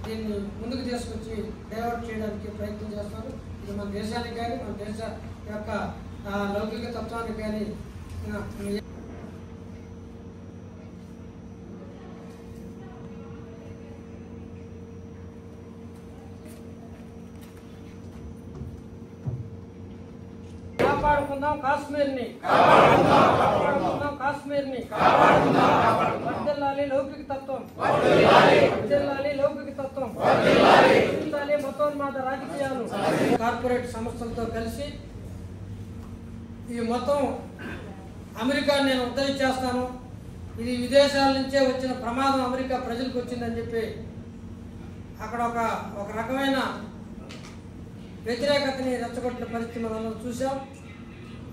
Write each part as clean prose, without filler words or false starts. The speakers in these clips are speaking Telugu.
దీన్ని ముందుకు తీసుకొచ్చి డైవర్ట్ చేయడానికి ప్రయత్నం చేస్తారు. ఇది మన దేశానికి కానీ మన దేశ యొక్క లౌకిక తత్వానికి కానీ కాపాడుకుందాం కాశ్మీర్ని, కాపాడుకుందాం కాశ్మీర్ని, వర్ధిల్లాలి లౌకిక తత్వం, వర్ధిల్లాలి లౌకిక తత్వం, వర్ధిల్లాలి మతోన్మాద రాజకీయాలు. కార్పొరేట్ సంస్థలతో కలిసి ఈ మొత్తం అమెరికాని నేను ఉద్ధరించేస్తాను, ఇది విదేశాల నుంచే వచ్చిన ప్రమాదం అమెరికా ప్రజలకు వచ్చిందని చెప్పి అక్కడ ఒక రకమైన వ్యతిరేకతని రెచ్చగొట్టిన పరిస్థితి మనం చూసాం.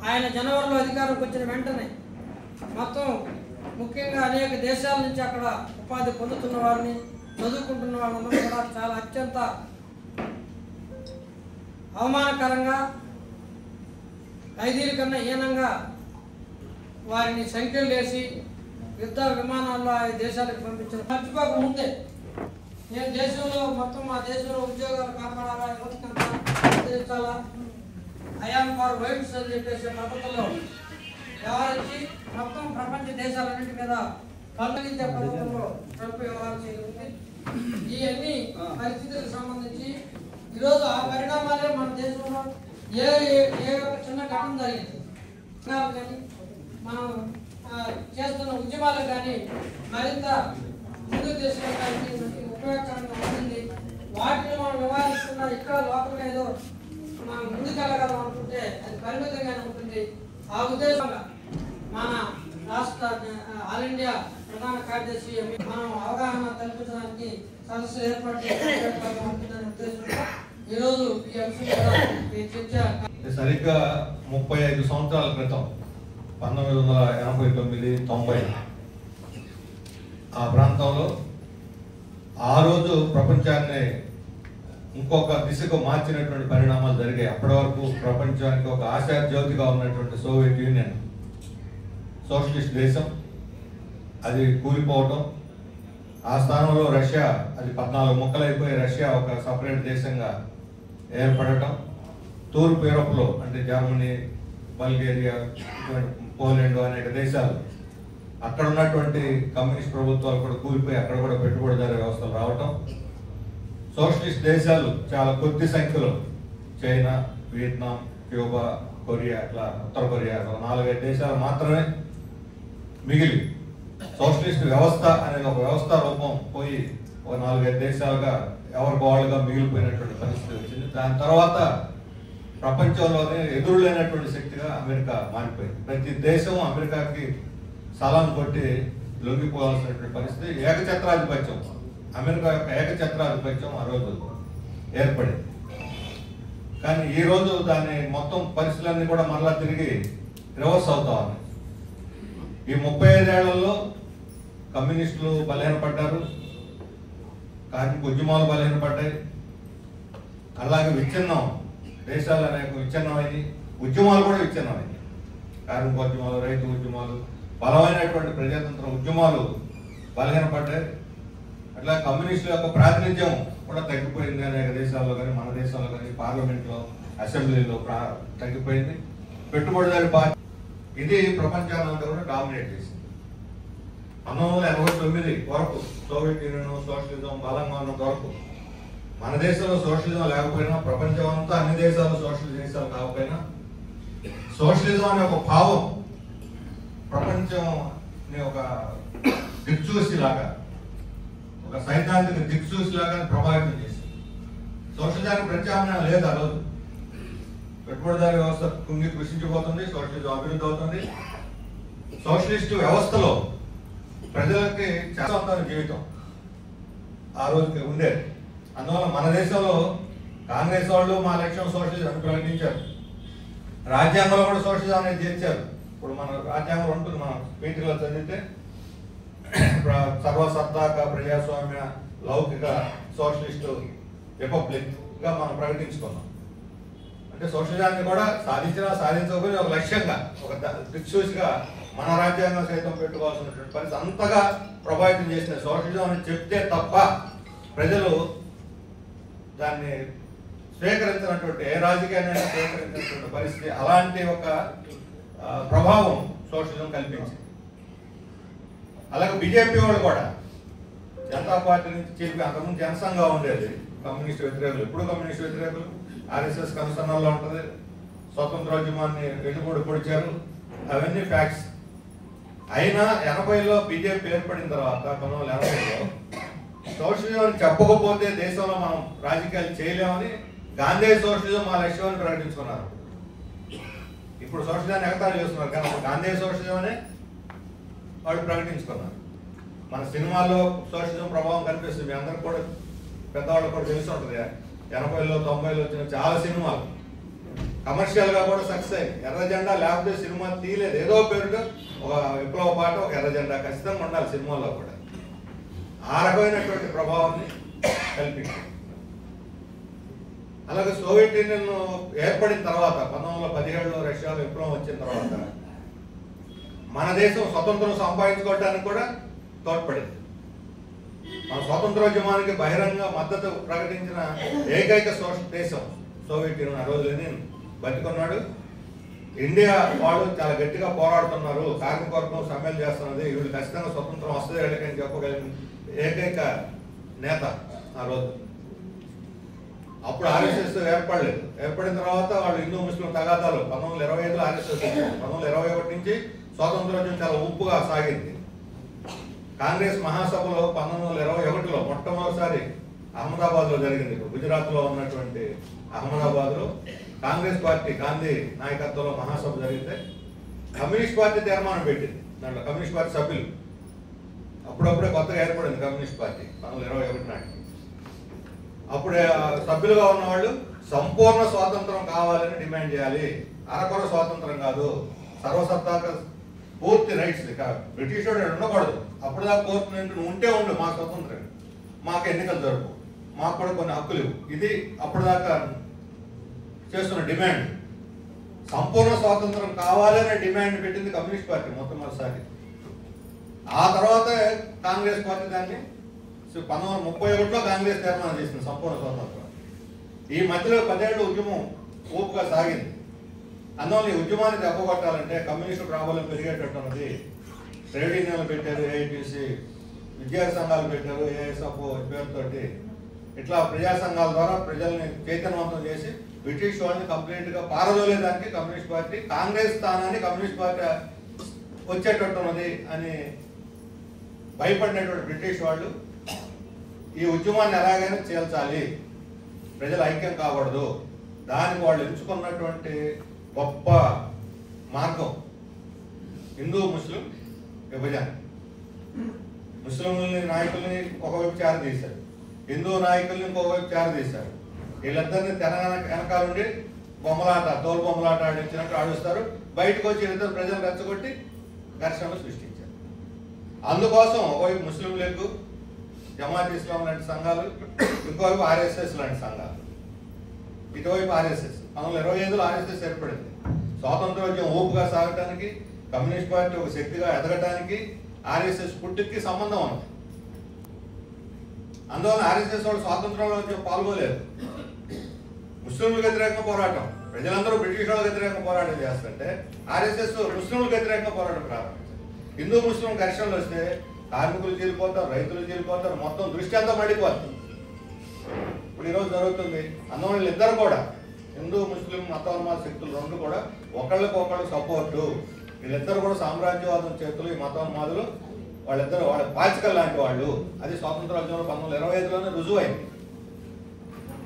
ఆయన జనవరిలో అధికారంకి వచ్చిన వెంటనే మొత్తం ముఖ్యంగా అనేక దేశాల నుంచి అక్కడ ఉపాధి పొందుతున్న వారిని, చదువుకుంటున్న వాళ్ళందరూ కూడా చాలా అత్యంత అవమానకరంగా, ఖైదీల కన్నా హీనంగా వారిని సంఖ్యలు వేసి యుద్ధ విమానాల్లో ఆ దేశాలకు పంపించిన మర్చిపోక ముందే నేను దేశంలో మొత్తం మా దేశంలో ఉద్యోగాలు కాపాడాలా, యువతకంతా ఉద్ధరించాలా, ఐఆమ్ ఫర్ వైట్స్ అని చెప్పేసి పద్ధతుల్లో వ్యవహరించి మొత్తం ప్రపంచ దేశాలన్నింటి మీద కల్పించే పద్ధతుల్లో ట్రంప్ వ్యవహారం చేయగలిగింది. ఈ అన్ని పరిస్థితులకు సంబంధించి ఈరోజు ఆ పరిణామాలే మన దేశంలో ఏ చిన్న ఘటన జరిగింది కానీ మనం చేస్తున్న ఉద్యమాలు కానీ మరింత ముందుకు తీసుకెళ్ళడానికి ఉపయోగకరంగా ఉంటుంది. వాటిని మనం వ్యవహరిస్తున్నా ఇక్కడ లోపల ఏదో మనం ముందుకెళ్ళగలం అనుకుంటే అది పరిమితంగానే ఉంటుంది. ఆ ఉద్దేశంగా మన రాష్ట్ర ఆల్ ఇండియా ప్రధాన కార్యదర్శి మనం అవగాహన కల్పించడానికి సదస్సు ఏర్పాటు చేయాలనే ఉద్దేశంతో ఈరోజు ఈ అంశం మీద చర్చ. సరిగ్గా 35 సంవత్సరాల క్రితం 1989-90 ఆ ప్రాంతంలో ఆ రోజు ప్రపంచాన్ని ఇంకొక దిశకు మార్చినటువంటి పరిణామాలు జరిగాయి. అప్పటి వరకు ప్రపంచానికి ఒక ఆశా జ్యోతిగా ఉన్నటువంటి సోవియట్ యూనియన్ సోషలిస్ట్ దేశం అది కూలిపోవటం, ఆ స్థానంలో రష్యా అది 14 ముక్కలైపోయి రష్యా ఒక సపరేట్ దేశంగా ఏర్పడటం, తూర్పు యూరోప్లో అంటే జర్మనీ, బల్గేరియా, పోలాండ్ అనేక దేశాలు అక్కడ ఉన్నటువంటి కమ్యూనిస్ట్ ప్రభుత్వాలు కూడా కూలిపోయి అక్కడ కూడా పెట్టుబడిదారు వ్యవస్థలు రావటం, సోషలిస్ట్ దేశాలు చాలా కొద్ది సంఖ్యలో చైనా, వియత్నాం, క్యూబా, కొరియా, అట్లా ఉత్తర కొరియా 4-5 దేశాలు మాత్రమే మిగిలి సోషలిస్ట్ వ్యవస్థ అనేది ఒక వ్యవస్థ రూపం పోయి ఒక 4-5 దేశాలుగా ఎవరికి వాళ్ళుగా మిగిలిపోయినటువంటి పరిస్థితి వచ్చింది. దాని తర్వాత ప్రపంచంలోనే ఎదురులేనటువంటి శక్తిగా అమెరికా మారిపోయింది. ప్రతి దేశం అమెరికాకి సలాం కొట్టి లొంగిపోవాల్సినటువంటి పరిస్థితి. ఏకఛత్రాధిపత్యం, అమెరికా యొక్క ఏకఛత్రాధిపత్యం ఆ రోజు ఏర్పడింది. కానీ ఈ రోజు దాని మొత్తం పరిస్థితులన్నీ కూడా మరలా తిరిగి రివర్స్ అవుతా ఉన్నాయి. ఈ 35 ఏళ్లలో కమ్యూనిస్టులు బలహీనపడ్డారు, కార్మిక ఉద్యమాలు బలహీనపడ్డాయి, అలాగే విచ్ఛిన్నం దేశాలు అనేక విచ్ఛిన్నమైనవి, ఉద్యమాలు కూడా విచ్ఛిన్నమైనవి. కార్మిక ఉద్యమాలు, రైతు ఉద్యమాలు, బలమైనటువంటి ప్రజాతంత్ర ఉద్యమాలు బలహీనపడ్డాయి. అట్లా కమ్యూనిస్టుల యొక్క ప్రాతినిధ్యం కూడా తగ్గిపోయింది అనేక దేశాల్లో కానీ మన దేశంలో కానీ పార్లమెంట్లో, అసెంబ్లీలో తగ్గిపోయింది. పెట్టుబడిదారి పార్టీ ఇది ప్రపంచానంతా కూడా డామినేట్ చేసింది. 1989 వరకు సోవియట్ యూనియన్ సోషలిజం బలంగా ఉన్నంత వరకు మన దేశంలో సోషలిజం లేకపోయినా, ప్రపంచం అంతా అన్ని దేశాలు సోషలిజం దేశాలు కాకపోయినా, సోషలిజం అనే ఒక భావం ప్రపంచంని ఒక దిక్సూచిలాగా, ఒక సైద్ధాంతిక దిక్సూచిలాగా ప్రభావితం చేసింది. సోషలిజానికి ప్రత్యామ్నాయం లేదు. ఆ రోజు పెట్టుబడిదారి వ్యవస్థ కుంగి కృషించిపోతుంది, సోషలిజం అభివృద్ధి అవుతుంది. సోషలిస్ట్ వ్యవస్థలో ప్రజలకి చాలా జీవితం ఆ రోజుకి ఉండేది. అందువల్ల మన దేశంలో కాంగ్రెస్ వాళ్ళు మా లక్ష్యం సోషలిజం ప్రకటించారు. రాజ్యాంగంలో కూడా సోషలిజం అనేది చేర్చారు. ఇప్పుడు మన రాజ్యాంగం ఉంటుంది, మన పీఠికలో చదివితే సర్వసత్తాక ప్రజాస్వామ్య లౌకిక సోషలిస్టు రిపబ్లిక్ గా మనం ప్రకటించుకున్నాం. అంటే సోషలిజాన్ని కూడా సాధించినా సాధించకపోయినా ఒక లక్ష్యంగా, ఒక దిక్సూచిగా మన రాజ్యాంగం సైతం పెట్టుకోవాల్సినటువంటి పరిస్థితి అంతగా ప్రభావితం చేసిన సోషలిజం అని చెప్తే తప్ప ప్రజలు దాన్ని స్వీకరించినటువంటి ఏ రాజకీయాన్ని స్వీకరించినటువంటి పరిస్థితి, అలాంటి ఒక ప్రభావం సోషలిజం కల్పించింది. అలాగే బీజేపీ వాళ్ళు కూడా జనతా పార్టీ నుంచి చెప్పి అంతకుముందు జనసంఘం ఉండేది, కమ్యూనిస్ట్ వ్యతిరేకులు, ఎప్పుడు కమ్యూనిస్ట్ వ్యతిరేకులు, ఆర్ఎస్ఎస్ కనుసన్నల్లో ఉంటుంది, స్వతంత్రోద్యమాన్ని వెన్నుపోటు పొడిచారు, అవన్నీ ఫ్యాక్ట్స్. అయినా 80లో బీజేపీ ఏర్పడిన తర్వాత 1980లో సోషలిజం చెప్పకపోతే దేశంలో మనం రాజకీయాలు చేయలేమని గాంధీ సోషలిజం మా లక్ష్యాన్ని ప్రకటించుకున్నారు. ఇప్పుడు సోషలిజాన్ని ఎగతాళి చేస్తున్నారు, కానీ గాంధీ సోషలిజం అనే వాళ్ళు ప్రకటించుకున్నారు. మన సినిమాల్లో సోషలిజం ప్రభావం కనిపిస్తుంది, మీ అందరికి కూడా పెద్దవాళ్ళకి కూడా తెలిసి ఉంటుంది. 80లో 90లో వచ్చిన చాలా సినిమాలు కమర్షియల్ గా కూడా సక్సెస్ అయ్యి, ఎర్ర జెండా లేకపోతే సినిమా తీయలేదు, ఏదో పేరుతో ఒక విప్లవ పాట, ఒక ఎర్ర జెండా ఖచ్చితంగా ఉండాలి సినిమాల్లో కూడా. ఆ రకమైనటువంటి ప్రభావాన్ని కల్పించింది. అలాగే సోవియట్ యూనియన్ ఏర్పడిన తర్వాత 1917లో రష్యాలో విప్లవం వచ్చిన తర్వాత మన దేశం స్వతంత్రం సంపాదించుకోవడానికి కూడా తోడ్పడింది. మన స్వాతంత్రోద్యమానికి బహిరంగ మద్దతు ప్రకటించిన ఏకైక దేశం సోవియట్ యూనియన్. ఆ రోజు లెనిన్ బతికున్నాడు. ఇండియా వాళ్ళు చాలా గట్టిగా పోరాడుతున్నారు, కార్మిక వర్గం సమ్మెలు చేస్తున్నది, వీళ్ళు ఖచ్చితంగా స్వతంత్రం వస్తుంది వీళ్ళకని చెప్పగలిగిన ఏకైక నేత ఆ రోజు. అప్పుడు ఆర్ఎస్ఎస్ ఏర్పడలేదు. ఏర్పడిన తర్వాత వాళ్ళు హిందూ ముస్లిం తగాదాలు 1925లో ఆర్ఎస్ఎస్ 1921 నుంచి స్వాతంత్రోద్యమం చాలా ఊపుగా సాగింది. కాంగ్రెస్ మహాసభలో 1921లో మొట్టమొదటిసారి అహ్మదాబాద్ లో జరిగింది. గుజరాత్ లో ఉన్నటువంటి అహ్మదాబాద్ లో కాంగ్రెస్ పార్టీ గాంధీ నాయకత్వంలో మహాసభ జరిగితే కమ్యూనిస్ట్ పార్టీ తీర్మానం పెట్టింది. దాంట్లో కమ్యూనిస్ట్ పార్టీ సభ్యులు అప్పుడప్పుడే కొత్తగా ఏర్పడింది కమ్యూనిస్ట్ పార్టీ 1921 నాటికి. అప్పుడే సభ్యులుగా ఉన్నవాళ్ళు సంపూర్ణ స్వాతంత్రం కావాలని డిమాండ్ చేయాలి, అరకొర స్వాతంత్రం కాదు, సర్వసత్తాక పూర్తి రైట్స్ బ్రిటిష్ వాడు ఉండకూడదు, అప్పుడు దాకా పూర్తి నువ్వు ఉంటే ఉండు, మా స్వతంత్రం, మాకు ఎన్నికలు జరుపు, మాకు కూడా కొన్ని హక్కులు ఇవ్వు. ఇది అప్పుడు దాకా చేస్తున్న డిమాండ్. సంపూర్ణ స్వాతంత్రం కావాలనే డిమాండ్ పెట్టింది కమ్యూనిస్ట్ పార్టీ మొట్టమొదటిసారి. ఆ తర్వాత కాంగ్రెస్ పార్టీ దాన్ని 1931లో కాంగ్రెస్ తీర్మానం చేసింది సంపూర్ణ స్వాతంత్రం. ఈ మధ్యలో 10 ఏళ్ళు ఉద్యమం ఊపుగా సాగింది. అందువల్ల ఈ ఉద్యమాన్ని దెబ్బకొట్టాలంటే కమ్యూనిస్టు ప్రాబల్యం పెరిగేటట్టు ఉన్నది. ట్రేడ్ యూనియన్లు పెట్టారు, ఏఐటీసీ, విద్యార్థి సంఘాలు పెట్టారు, ఏఎస్ఎఫ్ పేరుతోటి. ఇట్లా ప్రజా సంఘాల ద్వారా ప్రజల్ని చైతన్యవంతం చేసి బ్రిటిష్ వాళ్ళని కంప్లీట్ గా పారదోలేదానికి కమ్యూనిస్ట్ పార్టీ కాంగ్రెస్ స్థానాన్ని కమ్యూనిస్ట్ పార్టీ వచ్చేటట్టు ఉన్నది అని భయపడినటువంటి బ్రిటిష్ వాళ్ళు ఈ ఉద్యమాన్ని ఎలాగైనా చేల్చాలి, ప్రజలు ఐక్యం కాకూడదు, దానికి వాళ్ళు ఎంచుకున్నటువంటి గొప్ప మార్గం హిందూ ముస్లిం విభజన. ముస్లింలని నాయకుల్ని ఒకవైపు చేరదీశారు, హిందూ నాయకుల్ని ఇంకోవైపు చేరదీశారు. వీళ్ళిద్దరిని వెనకాల నుండి బొమ్మలాట, తోలు బొమ్మలాట ఆడించినట్టు ఆడిస్తారు. బయటకు వచ్చి వీళ్ళిద్దరు ప్రజలు రెచ్చగొట్టి ఘర్షణలు సృష్టించారు. అందుకోసం ఒకవైపు ముస్లిం లీగ్, జమాత్ ఇస్లాం లాంటి సంఘాలు, ఇంకోవైపు ఆర్ఎస్ఎస్ లాంటి సంఘాలు, ఇటువైపు ఆర్ఎస్ఎస్. 1925లో ఆర్ఎస్ఎస్ ఏర్పడింది. స్వాతంత్రోద్యమం ఊపుగా సాగటానికి, కమ్యూనిస్ట్ పార్టీ ఒక శక్తిగా ఎదగటానికి ఆర్ఎస్ఎస్ పుట్టుకి సంబంధం ఉంది. అందువల్ల ఆర్ఎస్ఎస్ వాళ్ళు స్వాతంత్రంలో పాల్గొలేదు. ముస్లింలకు వ్యతిరేకంగా పోరాటం, ప్రజలందరూ బ్రిటిష్ వాళ్ళకి వ్యతిరేకంగా పోరాటం చేస్తుంటే ఆర్ఎస్ఎస్ ముస్లింలకు వ్యతిరేకంగా పోరాటం ప్రారంభించారు. హిందూ ముస్లిం ఘర్షణలు వస్తే కార్మికులు చీలిపోతారు, రైతులు చీలిపోతారు, మొత్తం దృష్టి అంతా మడిపోతుంది. ఇప్పుడు ఈరోజు జరుగుతుంది. అందువల్ల వీళ్ళిద్దరు కూడా హిందూ ముస్లిం మతోన్మాద శక్తులు రెండు కూడా ఒకళ్ళకొకళ్ళు సపోర్టు. వీళ్ళిద్దరు కూడా సామ్రాజ్యవాదం చేతులు, ఈ మతోన్మాదులు వాళ్ళిద్దరు వాళ్ళ పాచికల్ లాంటి వాళ్ళు. అది స్వాతంత్రోద్యమంలో 1925లోనే రుజువైంది.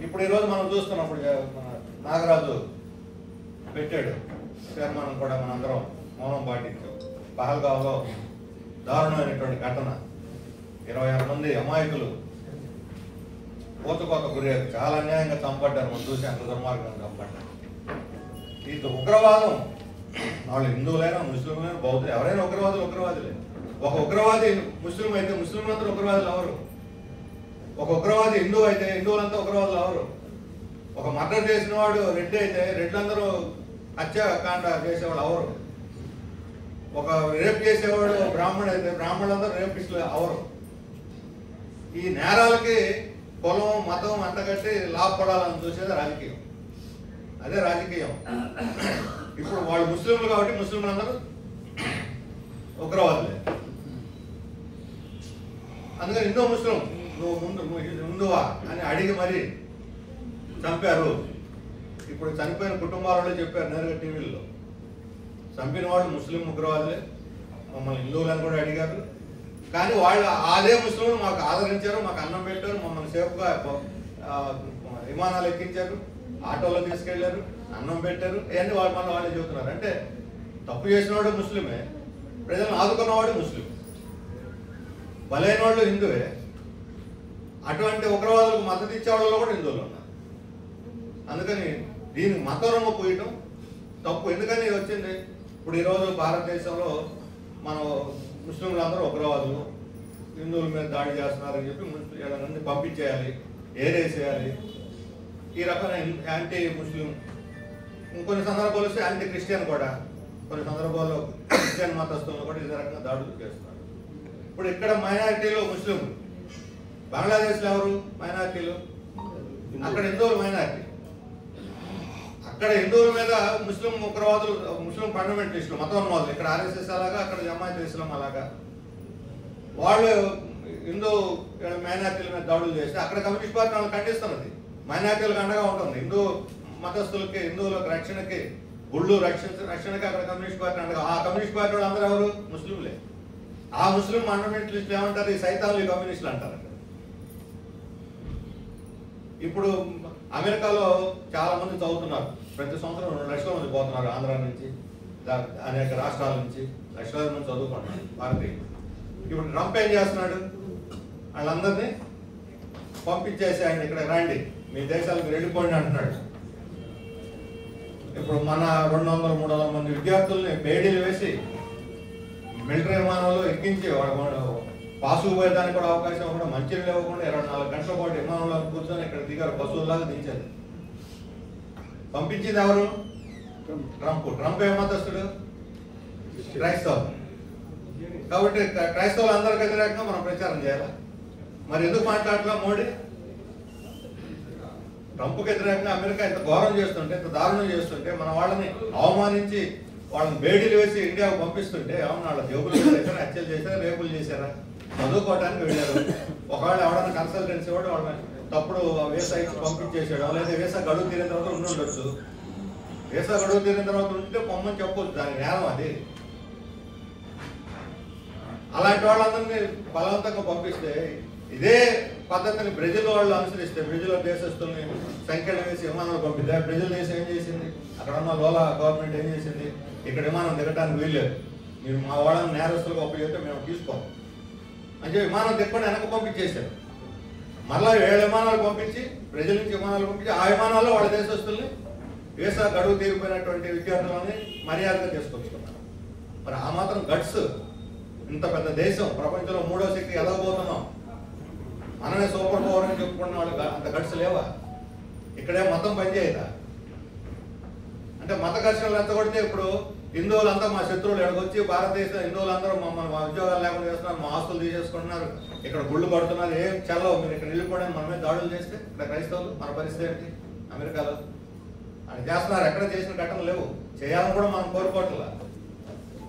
ఇప్పుడు ఈరోజు మనం చూస్తున్నప్పుడు మన నాగరాజు పెట్టాడు తీర్మానం కూడా మనందరం మౌనం పాటించాం. పహల్గావ్లో దారుణమైనటువంటి ఘటన, 26 మంది అమాయకులు కోత గురయ్యారు, చాలా అన్యాయంగా చంపడ్డారు. మనం చూసి అంత దుర్మార్గంగా చంపడ్డారు. ఈ ఉగ్రవాదం వాళ్ళు హిందువులైనా ముస్లింలైనా బౌద్ధులు ఎవరైనా ఉగ్రవాదులే. ఒక ఉగ్రవాది ముస్లిం అయితే ముస్లింలంతా ఉగ్రవాదులు ఎవరు? ఒక ఉగ్రవాది హిందూ అయితే హిందువులంతా ఉగ్రవాదులు ఎవరు? ఒక మర్డర్ చేసిన వాడు రెడ్డి అయితే రెడ్లందరూ హత్యాకాండ చేసేవాడు ఎవరు? ఒక రేప్ చేసేవాడు బ్రాహ్మణుడు అయితే బ్రాహ్మణులందరూ రేపిస్టులు ఎవరు? ఈ నేరాలకి కులం మతం అంటగట్టి లాభపడాలని చూసేది రాజకీయం. అదే రాజకీయం. ఇప్పుడు వాళ్ళు ముస్లింలు కాబట్టి ముస్లింలు అందరూ ఉగ్రవాదులే. అందుకని హిందూ ముస్లిం నువ్వు హిందువా అని అడిగి మరి చంపారు. ఇప్పుడు చనిపోయిన కుటుంబాలలో చెప్పారు నేరుగా టీవీల్లో, చంపిన వాళ్ళు ముస్లిం ఉగ్రవాదులే, మమ్మల్ని హిందువులని కూడా అడిగారు. కానీ వాళ్ళు అదే ముస్లింలు మాకు ఆదరించారు, మాకు అన్నం పెట్టారు, మమ్మల్ని సేఫ్గా విమానాలు ఎక్కించారు, ఆటోలో తీసుకెళ్లారు, అన్నం పెట్టారు. ఇవన్నీ వాళ్ళే చెబుతున్నారు. అంటే తప్పు చేసినవాడు ముస్లిమే, ప్రజలను ఆదుకున్నవాడు ముస్లిం, బలైన వాళ్ళు హిందువే. అటువంటి ఉగ్రవాదులకు మద్దతు ఇచ్చేవాళ్ళలో కూడా హిందువులు ఉన్నారు. అందుకని దీనికి మతం రంగు పోయటం తప్పు. ఎందుకని వచ్చింది? ఇప్పుడు ఈరోజు భారతదేశంలో మనం ముస్లింలందరూ ఉగ్రవాదులు, హిందువుల మీద దాడి చేస్తున్నారని చెప్పి ఏడాది పంపించేయాలి, ఏరేసేయాలి. ఈ రకమైన యాంటీ ముస్లిం, ఇంకొన్ని సందర్భాలు వస్తే యాంటీ క్రిస్టియన్ కూడా, కొన్ని సందర్భాల్లో క్రిస్టియన్ మతస్థులను కూడా ఇదే రకంగా దాడులు చేస్తున్నారు. ఇప్పుడు ఇక్కడ మైనారిటీలు ముస్లింలు, బంగ్లాదేశ్లో ఎవరు మైనారిటీలు? అక్కడ హిందువులు మైనారిటీ. అక్కడ హిందువుల మీద ముస్లిం ఉగ్రవాదులు, ముస్లిం ఫండమెంటలిస్టులు, మతోన్మాదులు, ఇక్కడ ఆర్ఎస్ఎస్ అలాగా, అక్కడ జమాయత్ ఇస్లాం అలాగా, వాళ్ళు హిందూ మైనారిటీల మీద దాడులు చేస్తే అక్కడ కమ్యూనిస్ట్ పార్టీ వాళ్ళని ఖండిస్తున్నది, మైనారిటీలకు అండగా ఉంటుంది. హిందూ మతస్థులకి, హిందువులకు రక్షణకి, గుళ్ళు రక్షణకి అక్కడ కమ్యూనిస్ట్ పార్టీ అండగా. ఆ కమ్యూనిస్ట్ పార్టీ వాళ్ళు అందరూ ఎవరు? ముస్లింలే. ఆ ముస్లిం ఫండమెంటలిస్టులు ఏమంటారు? ఈ సైతాన్లు కమ్యూనిస్టులు అంటారు. ఇప్పుడు అమెరికాలో చాలా మంది చదువుతున్నారు, ప్రతి సంవత్సరం 2 లక్షల మంది పోతున్నారు ఆంధ్ర నుంచి, అనేక రాష్ట్రాల నుంచి లక్షలాది మంది చదువుకుంటున్నారు భారతీయులు. ఇప్పుడు ట్రంప్ ఏం చేస్తున్నాడు? వాళ్ళందరినీ పంపించేసి ఆయన ఇక్కడ రండి, మీ దేశాలకు వెళ్ళిపోండి అంటున్నాడు. ఇప్పుడు మన 200-300 మంది విద్యార్థుల్ని బేడీలు వేసి మిలిటరీ విమానంలో ఎక్కించి పాసు పోయేదానికి కూడా అవకాశం ఇవ్వకుండా, మంచినీళ్ళు ఇవ్వకుండా 24 గంటల పాటు విమానంలో కూర్చొని ఇక్కడ దిగారు, బస్సుల్లాగా దించారు. పంపించింది ఎవరు? ట్రంప్. ట్రంప్ ఏ మతస్థుడు? క్రైస్తవులు. కాబట్టి క్రైస్తవులు అందరికి వ్యతిరేకంగా మనం ప్రచారం చేయాలి. మరి ఎందుకు మాట్లాడట్లా మోడీ? ట్రంప్కి వ్యతిరేకంగా అమెరికా ఇంత ఘోరం చేస్తుంటే, ఇంత దారుణం చేస్తుంటే, మన వాళ్ళని అవమానించి వాళ్ళని బేడీలు వేసి ఇండియాకు పంపిస్తుంటే ఏమన్నా వాళ్ళ జోబులు చేశారా, హత్యలు చేశారా, రేపులు చేశారా? చదువుకోవడానికి వెళ్ళారు. ఒకవేళ ఎవడన్నా కన్సల్టెన్సీ వాడు వాళ్ళని తప్పుడు వీసా ఇచ్చి పంపించేసాడు, లేదా వీసా గడువు తీరిన తర్వాత ఉండొచ్చు. వీసా గడువు తీరిన తర్వాత ఉంటే పొమ్మని చెప్పొచ్చు, దాని నేరం అది. అలాంటి వాళ్ళందరినీ బలవంతంగా పంపిస్తే, ఇదే పద్ధతిని బ్రెజిల్ వాళ్ళు అనుసరిస్తే, బ్రెజిల్ దేశస్తుల్ని సంఖ్యలు వేసి విమానాలు పంపిస్తే, బ్రెజిల్ దేశం ఏం చేసింది? అక్కడ ఉన్న లోలా గవర్నమెంట్ ఏం చేసింది? ఇక్కడ విమానం దిగడానికి వీల్లేదు, మీరు మా వాళ్ళని నేరస్తులుగా ఉపయోగిస్తే మేము తీసుకోం అని చెప్పి విమానం తిప్పని వెనక్కి పంపించేశారు. మళ్ళీ 7 విమానాలు పంపించి, బ్రెజిల్ నుంచి విమానాలు పంపించి, ఆ విమానాల్లో వాళ్ళ దేశస్తుల్ని వీసా గడువు తీరిపోయినటువంటి విద్యార్థులని మర్యాదగా తీసుకొచ్చుకున్నారు. మరి ఆ మాత్రం గట్స్, ఇంత పెద్ద దేశం, ప్రపంచంలో 3వ శక్తి ఎదగబోతున్నాం, మనమే సూపర్ పవర్ అని చెప్పుకున్న వాళ్ళు అంత గట్స్ లేవా? ఇక్కడే మతం పనిచేయదా? అంటే మత ఘర్షణలు రెచ్చగొడితే ఇప్పుడు హిందువులంతా మా శత్రువులు ఎడగొచ్చి భారతదేశం హిందువులందరూ మమ్మల్ని మా ఉద్యోగాలు లేకుండా చేస్తున్నారు, మా ఆస్తులు తీసేసుకుంటున్నారు, ఇక్కడ గుళ్ళు కడుతున్నారు, ఏం చల్లవు, మీరు ఇక్కడ వెళ్ళిపోవడానికి మనమే దాడులు చేస్తే ఇక్కడ క్రైస్తవులు మన పరిస్థితి ఏంటి? అమెరికాలో అని చేస్తున్నారు. ఎక్కడ చేసిన ఘటనలు లేవు, చేయాలని కూడా మనం కోరుకోవట్లా.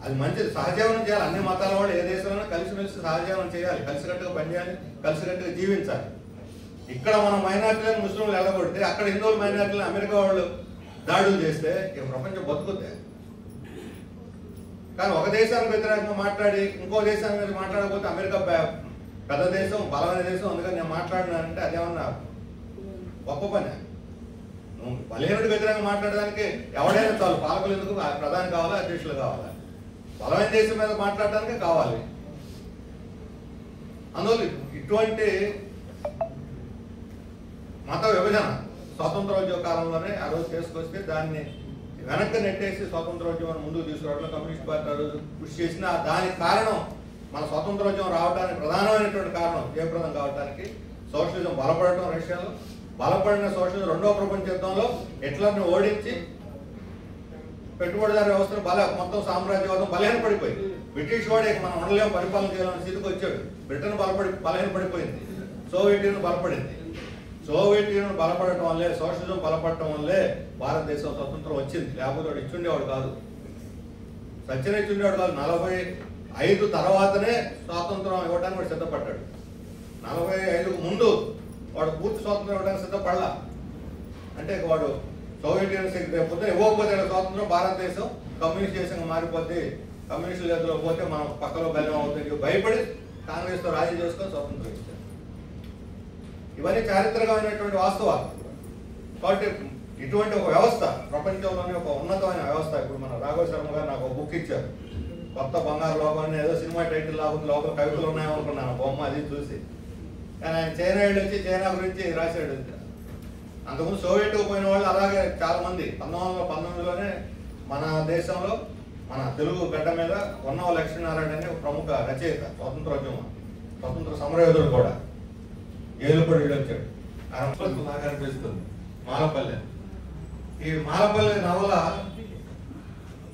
అది మంచిది, సహజీవనం చేయాలి. అన్ని మతాల వాళ్ళు ఏ దేశంలో కలిసిమెలిసి సహజీవనం చేయాలి, కలిసికట్టుగా పనిచేయాలి, కలిసికట్టుగా జీవించాలి. ఇక్కడ మనం మైనార్టీలను ముస్లింలు ఎడగొడితే, అక్కడ హిందువులు మైనార్టీలను అమెరికా వాళ్ళు దాడులు చేస్తే ఇక ప్రపంచం బతుకుద్దే. కానీ ఒక దేశానికి వ్యతిరేకంగా మాట్లాడి ఇంకో దేశాన్ని మీద మాట్లాడకపోతే, అమెరికా పెద్ద దేశం, బలమైన దేశం, అందుకని నేను మాట్లాడినానంటే అదేమన్నా గొప్ప పని? నువ్వు బలహీనుడికి వ్యతిరేకంగా మాట్లాడడానికి ఎవడైనా చాలు, పాలకులు ఎందుకు? ప్రధాని కావాలా, అధ్యక్షులు కావాలా? బలమైన దేశం మీద మాట్లాడటానికే కావాలి. అందువల్ల ఇటువంటి మత విభజన స్వాతంత్రోద్యమ కాలంలోనే ఆ రోజు చేసుకొస్తే, దాన్ని వెనక్కి నెట్టేసి స్వాతంత్రోద్యమాన్ని ముందుకు తీసుకురావడంలో కమ్యూనిస్ట్ పార్టీ ఆ రోజు కృషి చేసిన, దానికి కారణం మన స్వాతంత్రోద్యమం రావడానికి ప్రధానమైనటువంటి కారణం, జయప్రదం కావడానికి సోషలిజం బలపడటం. రష్యాలో బలపడిన సోషలిజం 2వ ప్రపంచ యుద్ధంలో హిట్లర్ని ఓడించి పెట్టుబడిదారు వ్యవస్థను మొత్తం సామ్రాజ్యవాదం బలహీనపడిపోయింది. బ్రిటిష్ వాడే మనం ఉండలేము, పరిపాలన చేయాలనే స్థితికి వచ్చాడు. బ్రిటన్ బలహీనపడిపోయింది, సోవియట్ యూనియన్ బలపడింది. సోవియట్ యూనియన్ బలపడటం వల్లే, సోషలిజం బలపడటం వల్లే భారతదేశం స్వతంత్రం వచ్చింది. లేకపోతే వాడు ఇచ్చుండేవాడు కాదు, సత్యం ఇచ్చుండేవాడు కాదు. 45 తర్వాతనే స్వాతంత్రం ఇవ్వడానికి వాడు సిద్ధపడ్డాడు. 45కు ముందు వాడు పూర్తి స్వాతంత్రం ఇవ్వడానికి సిద్ధపడలా. అంటే వాడు సోవియట్ యూనియన్ రేపు ఇవ్వకపోతే స్వాతంత్రం భారతదేశం కమ్యూనిస్ట్ దేశంగా మారిపోద్ది, కమ్యూనిస్టుల చేతిలో పోతే మనం పక్కలో బలం అవుతుంది భయపడి కాంగ్రెస్తో రాజీ చేసుకొని స్వాతంత్రం ఇచ్చారు. ఇవన్నీ చారిత్రకమైనటువంటి వాస్తవాలు. కాబట్టి ఇటువంటి ఒక వ్యవస్థ ప్రపంచంలోనే ఒక ఉన్నతమైన వ్యవస్థ. ఇప్పుడు మన రాఘవ శర్మ గారు నాకు ఒక బుక్ ఇచ్చారు, కొత్త బంగారు లోకం అని. ఏదో సినిమా టైటిల్ లాగా లోపల కవితలు ఉన్నాయనుకున్నాను బొమ్మ అది చూసి. కానీ ఆయన చైనా వెళ్ళి వచ్చి చైనా గురించి రాశాడు. అంతకుముందు సోవియట్కు పోయిన వాళ్ళు అలాగే చాలా మంది 1919లోనే మన దేశంలో మన తెలుగు గడ్డ మీద ఉన్నవ లక్ష్మీనారాయణ అనే ప్రముఖ రచయిత, స్వాతంత్రోద్యమం స్వతంత్ర సమరయోధుడు కూడా ఏలుపడి వచ్చాడు. నాకు అనిపిస్తుంది మాలపల్లె. ఈ మాలపల్లె నవల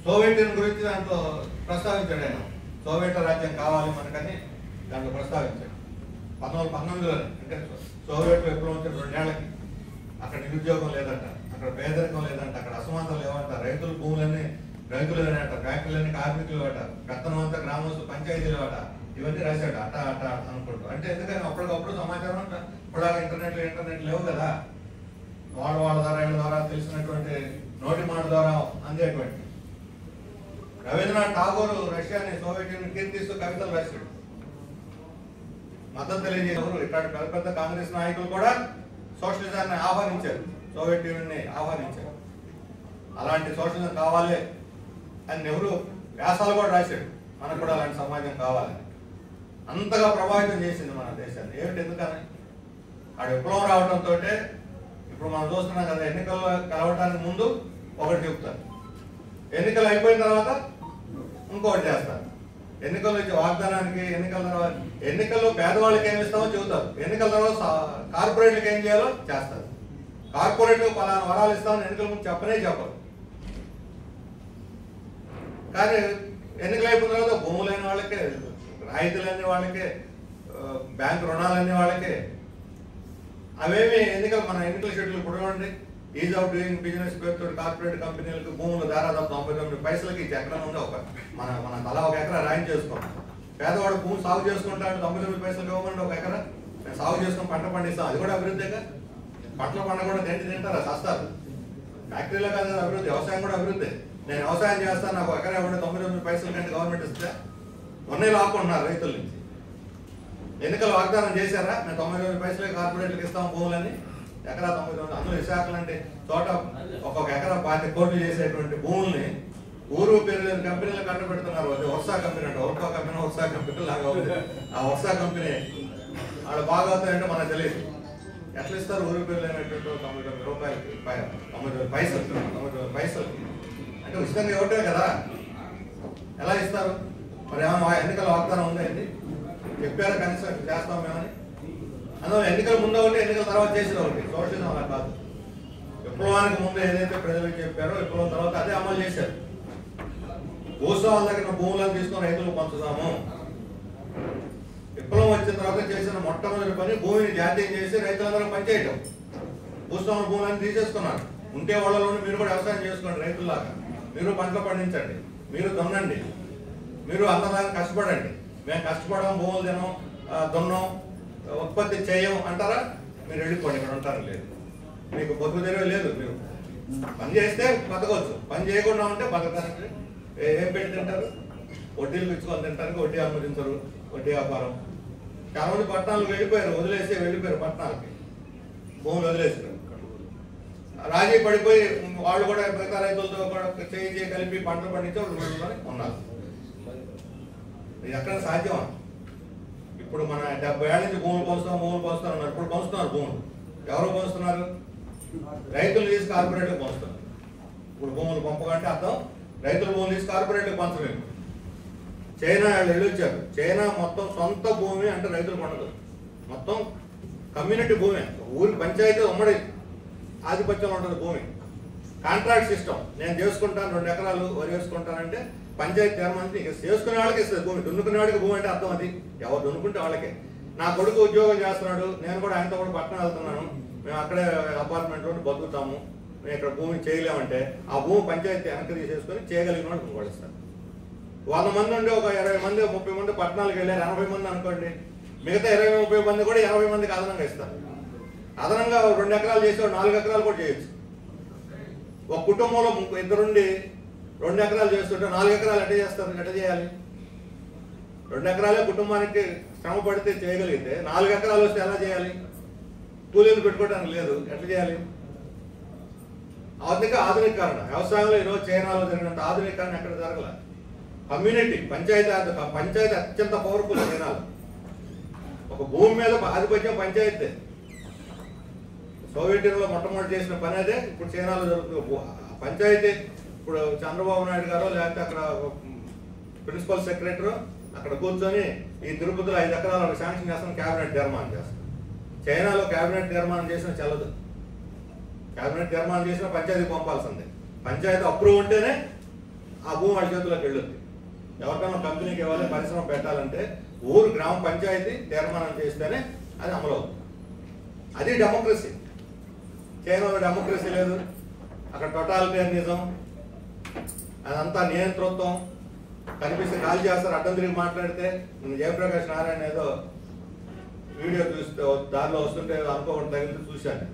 సోవియట్ యూనియన్ గురించి దాంట్లో ప్రస్తావించాడు ఆయన. సోవియట్ రాజ్యం కావాలి మనకని దాంట్లో ప్రస్తావించాడు 1919లోనే. అంటే సోవియట్ విప్లవం వచ్చిన 2 ఏళ్లకి అక్కడ నిరుద్యోగం లేదంట, అక్కడ పేదరికం లేదంట, అక్కడ అసమానతలు లేవంట, రైతుల భూములన్నీ రైతులేనే అంట, ఫ్యాక్టరీలన్నీ కార్మికులు అట, పెత్తనం అంతా గ్రామస్తులు పంచాయతీలు అట. ఇవన్నీ రాశాడు అట అట అనుకుంటూ. అంటే ఎందుకని అప్పటికప్పుడు సమాచారం అంట. ఇప్పుడు ఇంటర్నెట్ లేవు కదా, వాళ్ళ ద్వారా వీళ్ళ ద్వారా తెలిసినటువంటి నోటి మాట ద్వారా అందేటువంటి. రవీంద్రనాథ్ ఠాగూర్ రష్యాని సోవియట్ యూనియన్ కీర్తిస్తూ కవితలు రాశాడు, మద్దతు తెలియజేశారు. ఇట్లాంటి పెద్ద పెద్ద కాంగ్రెస్ నాయకులు కూడా సోషలిజాన్ని ఆహ్వానించారు, సోవియట్ యూనియన్ని ఆహ్వానించారు. అలాంటి సోషలిజం కావాలి అని నెహ్రూ వ్యాసాలు కూడా రాశాడు, మనకు కూడా అలాంటి సమాజం కావాలని. అంతగా ప్రభావితం చేసింది మన దేశాన్ని. ఏమిటి ఎందుకని? ఆ విప్లవం రావడంతో ఇప్పుడు మనం చూస్తున్నాం కదా, ఎన్నికల్లో కలవడానికి ముందు ఒకటి చెప్తారు, ఎన్నికలు అయిపోయిన తర్వాత ఇంకొకటి చేస్తారు. ఎన్నికల్లో ఇచ్చే వాగ్దానానికి ఎన్నికల్లో పేదవాళ్ళకి ఏమి ఇస్తామో చెబుతారు, ఎన్నికల తర్వాత కార్పొరేట్లకు ఏం చేయాలో చేస్తారు. కార్పొరేట్లు పలానా వరాలు ఇస్తామని ఎన్నికల ముందు చెప్పరు. కానీ ఎన్నికలు అయిపోయిన తర్వాత భూములైన వాళ్ళకే, రాయితీలన్నీ వాళ్ళకే, బ్యాంకు రుణాలన్నీ వాళ్ళకే. అవేమి మన ఎన్నికల షెడ్యూల్ ఇప్పుడు చూడండి, ఈజ్ ఆఫ్ డూయింగ్ బిజినెస్ పేరుతో కార్పొరేట్ కంపెనీలకు భూములు దాదాపు 99 పైసలకి ఎకరం ఉంది. మన తలా ఒక ఎకరా రాయింగ్ చేసుకోండి. పేదవాడు భూమి సాగు చేసుకుంటాడు, 99 పైసలకు ఇవ్వమండి ఒక ఎకరా. నేను సాగు చేసుకుని పంట పండిస్తాం, అది కూడా అభివృద్ధిగా. పంటల పంట కూడా తింటారా, సస్తారు. ఫ్యాక్టరీలో కాదు అభివృద్ధి, వ్యవసాయం కూడా అభివృద్ధి. నేను వ్యవసాయం చేస్తాను, నాకు ఎకరా ఇవ్వండి 99 పైసలు కంటే గవర్నమెంట్ ఇస్తే మొన్నే లాక్కుంటున్నారు రైతుల నుంచి. ఎన్నికల వాగ్దానం చేశారా, నేను 99 పైసలే కార్పొరేట్లకు ఇస్తాం భూములని. ఎకరా 99, అందులో విశాఖలు అంటే తోట ఒక్కొక్క ఎకరా 25 కోట్లు చేసేటువంటి భూముల్ని ఊరు పేరు లేని కంపెనీలు కట్టబెడుతున్నారు. అది వర్షా కంపెనీ అంటే వర్షా కంపెనీ లాగా ఉంది. ఆ వర్షా కంపెనీ వాళ్ళు బాగా అవుతాయంటే మనకు తెలియదు. ఎట్లా ఇస్తారు ఊరు పేరు లేనటువంటి 99 రూపాయలకి 99 పైసలు అంటే ఉచితంగా ఇవ్వటే కదా, ఎలా ఇస్తారు? మరి ఏమన్నా ఎన్నికల వాగ్దానం ఉందండి, చెప్పారా కనీసం చేస్తాం మేమని? అందులో ఎన్నికల ముందు ఒకటి, ఎన్నికల తర్వాత చేసిన ఒకటి. సోషలిజం అలా కాదు. విప్లవానికి ముందు ఏదైతే ప్రజలకు చెప్పారో విప్లవం తర్వాత అదే అమలు చేశారు. భూస్వాముల దగ్గర భూములను తీసుకొని రైతులకు పంచుదాము. విప్లవం వచ్చిన తర్వాత చేసిన మొట్టమొదటి పని భూమిని జాతీయం చేసి రైతులందరూ పనిచేయటం. భూస్వాముల భూములను తీసేసుకున్నారు. ఉంటే వాళ్ళలోనే మీరు కూడా వ్యవసాయం చేసుకోండి, రైతుల్లాగా మీరు పంటలు పండించండి, మీరు దున్నండి, మీరు అన్నదాన్ని కష్టపడండి. మేము కష్టపడడం, భూములు తినం, దున్నం, ఉత్పత్తి చేయం అంటారా? మీరు వెళ్ళిపోండి, ఇక్కడ ఉంటారు. లేదు, మీకు బతుకు తెరవే లేదు. మీరు పని చేస్తే బతకవచ్చు, పని చేయకుండా ఉంటే బతకడానికి ఏం పెట్టి తింటారు? వడ్డీలు పిచ్చుకొని తింటానికి వడ్డీ అనుమతించరు, వడ్డీ వ్యాపారం. చాలా మంది పట్టణాలకు వెళ్ళిపోయారు, వెళ్ళిపోయారు పట్టణాలకి, భూములు వదిలేసారు. రాజీ పడిపోయి వాళ్ళు కూడా మిగతా రైతులతో కూడా చేయి కలిపి పంటలు పండించే ఉన్నారు. ఇది ఎక్కడ సాధ్యమా? ఇప్పుడు మన 70 ఏళ్ళ నుంచి భూములు పంచుతున్నారు. ఇప్పుడు పంచుతున్నారు భూములు. ఎవరు పంచుతున్నారు? రైతులు తీసి కార్పొరేట్లకు పంచుతున్నారు. ఇప్పుడు భూములు పంపకంటే అర్థం రైతుల భూములు తీసి కార్పొరేట్లకు పంచలేదు. చైనా వాళ్ళు వెళ్ళొచ్చారు. చైనా మొత్తం సొంత భూమి అంటే రైతులు పండదు, మొత్తం కమ్యూనిటీ భూమి. ఊరి పంచాయతీ ఉమ్మడి ఆధిపత్యం ఉంటుంది భూమి. Contract system. నేను చేసుకుంటాను 2 ఎకరాలు వరి వేసుకుంటానంటే పంచాయతీ తీర్మానం చేసుకునే వాళ్ళకి ఇస్తుంది భూమి. దున్నుకునే వాడికి భూమి అంటే అర్థం అది. ఎవరు దున్నుకుంటే వాళ్ళకే. నా కొడుకు ఉద్యోగం చేస్తున్నాడు, నేను కూడా ఆయనతో కూడా పట్టణం వెళ్తున్నాను, మేము అక్కడే అపార్ట్మెంట్లో బతుకుతాము, మేము ఇక్కడ భూమి చేయలేమంటే ఆ భూమి పంచాయతీ వెనక్కి తీసేసుకొని చేయగలిగిన వాళ్ళు కొనిస్తారు. 100 మంది ఉండి ఒక 20 మంది 30 మంది పట్టణాలకు వెళ్ళారు, 80 మంది అనుకోండి, మిగతా 20-30 మంది కూడా 80 మందికి అదనంగా ఇస్తారు. అదనంగా 2 ఎకరాలు చేసేవాడు 4 ఎకరాలు కూడా చేయొచ్చు. ఒక కుటుంబంలో ఇద్దరుండి 2 ఎకరాలు చేస్తుంటే 4 ఎకరాలు ఎట్లా చేస్తారు? ఎట్లా చేయాలి? 2 ఎకరాలే కుటుంబానికి శ్రమ పడితే చేయగలిగితే 4 ఎకరాలు వస్తే ఎలా చేయాలి? కూలీలు పెట్టుకోవడానికి లేదు, ఎట్లా చేయాలి? ఆధునీకరణ వ్యవసాయంలో ఈరోజు చైనాలో జరిగినంత ఆధునీకరణ ఎక్కడ జరగల. కమ్యూనిటీ పంచాయతీ అత్యంత పవర్ఫుల్ చైనాలో. ఒక భూమి మీద ఆధిపత్యం పంచాయతీ. సోవియట్ యూనియన్లో మొట్టమొదటి చేసిన పని అదే ఇప్పుడు చైనాలో జరుగుతుంది. పంచాయతీ ఇప్పుడు చంద్రబాబు నాయుడు గారు లేకపోతే అక్కడ ప్రిన్సిపల్ సెక్రటరీ అక్కడ కూర్చొని ఈ తిరుపతిలో 5 ఎకరాలు శాంక్షన్ చేస్తాం, క్యాబినెట్ తీర్మానం చేస్తాం. చైనాలో క్యాబినెట్ తీర్మానం చేసిన చెల్లదు. క్యాబినెట్ తీర్మానం చేసిన పంచాయతీ పంపాల్సిందే. పంచాయతీ అప్రూవ్ ఉంటేనే ఆ భూమి వాళ్ళ చేతుల్లోకి వెళ్ళొద్ది. ఎవరికైనా కంపెనీకి ఇవ్వాలి, పరిశ్రమ పెట్టాలంటే ఊరు గ్రామ పంచాయతీ తీర్మానం చేస్తేనే అది అమలు అవుతుంది. అది డెమోక్రసీ. చైనాలో డెమోక్రసీ లేదు, అక్కడ టోటాలిటేరియనిజం, అదంతా నియంతృత్వం. కనిపిస్తే కాల్ చేస్తారు, అడ్డం తిరిగి మాట్లాడితే. జయప్రకాష్ నారాయణ ఏదో వీడియో చూస్తే దారిలో వస్తుంటే అనుకోకుండా తగిలితే చూశాను.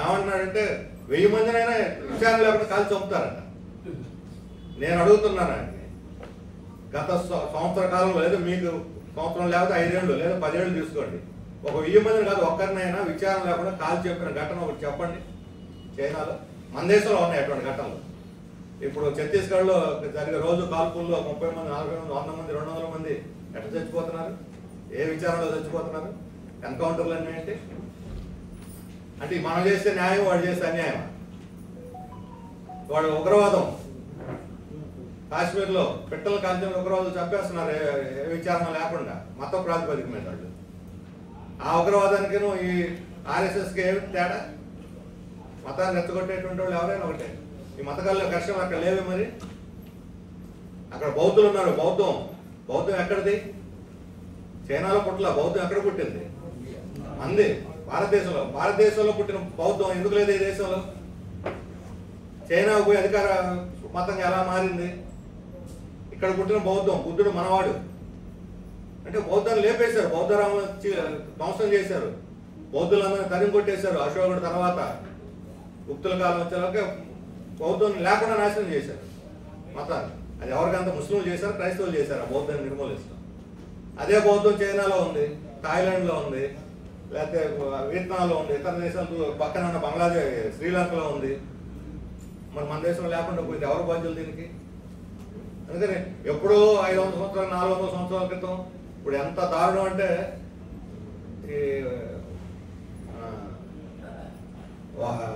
ఏమంటున్నాడంటే 1000 మందినైనా విచారణ లేకుండా కాల్ చంపుతారట. నేను అడుగుతున్నాను అండి, గత సంవత్సర కాలంలో లేదా మీకు సంవత్సరం లేకపోతే 5 ఏళ్ళు లేదా 10 ఏళ్ళు తీసుకోండి, ఒక 1000 మందిని కాదు ఒక్కరినైనా విచారణ లేకుండా కాల్ చెప్పిన ఘటన ఒకటి చెప్పండి. చైనాలో, మన దేశంలో ఉన్నాయి అటువంటి ఘటనలు. ఇప్పుడు ఛత్తీస్గఢ్లో జరిగే రోజు కాల్పుల్లో 30 మంది, 40 మంది, 100 మంది, 200 మంది ఎట్లా చచ్చిపోతున్నారు? ఏ విచారణలో చచ్చిపోతున్నారు? ఎన్కౌంటర్లు అన్నీ ఏంటి? అంటే మనం చేస్తే న్యాయం, వాడు చేస్తే అన్యాయం. వాడు ఉగ్రవాదం. కాశ్మీర్లో పిట్టల కాల్చిన ఉగ్రవాదులు చంపేస్తున్నారు ఏ విచారణ లేకుండా, మత ప్రాతిపదిక మీద. వాళ్ళు ఆ ఉగ్రవాదానికి ఈ ఆర్ఎస్ఎస్కి ఏమి తేడా? మతాన్ని రెచ్చగొట్టేటువంటి వాళ్ళు ఎవరైనా ఒకటే. ఈ మతకాల్లో కష్టం అక్కడ లేవే. మరి అక్కడ బౌద్ధులు ఉన్నారు. బౌద్ధం ఎక్కడిది? చైనాలో పుట్టల. బౌద్ధం ఎక్కడ పుట్టింది? అంది భారతదేశంలో పుట్టిన బౌద్ధం ఎందుకు లేదు ఈ దేశంలో? చైనా పోయి అధికార మతంగా ఎలా మారింది? ఇక్కడ పుట్టిన బౌద్ధం, బుద్ధుడు మనవాడు అంటే బౌద్ధాన్ని లేపేశారు, బౌద్ధరాములు ధ్వంసం చేశారు, బౌద్ధులందరినీ తరిమి కొట్టేశారు. అశోకుడు తర్వాత గుప్తుల కాలం వచ్చేలాగా బౌద్ధాన్ని లేకుండా నాశనం చేశారు మతాన్ని. అది ఎవరికంతా ముస్లింలు చేశారు, క్రైస్తవులు చేశారు ఆ బౌద్ధాన్ని నిర్మూలిస్తాం. అదే బౌద్ధం చైనాలో ఉంది, థాయిలాండ్లో ఉంది, లేకపోతే వియత్నాంలో ఉంది, ఇతర దేశాలు పక్కన ఉన్న బంగ్లాదేశ్, శ్రీలంకలో ఉంది. మరి మన దేశంలో లేకుండా పోయింది. ఎవరు బాధ్యులు దీనికి? అందుకని ఎప్పుడో 500 సంవత్సరాలు 400 సంవత్సరాల క్రితం ఇప్పుడు ఎంత దారుణం అంటే ఈ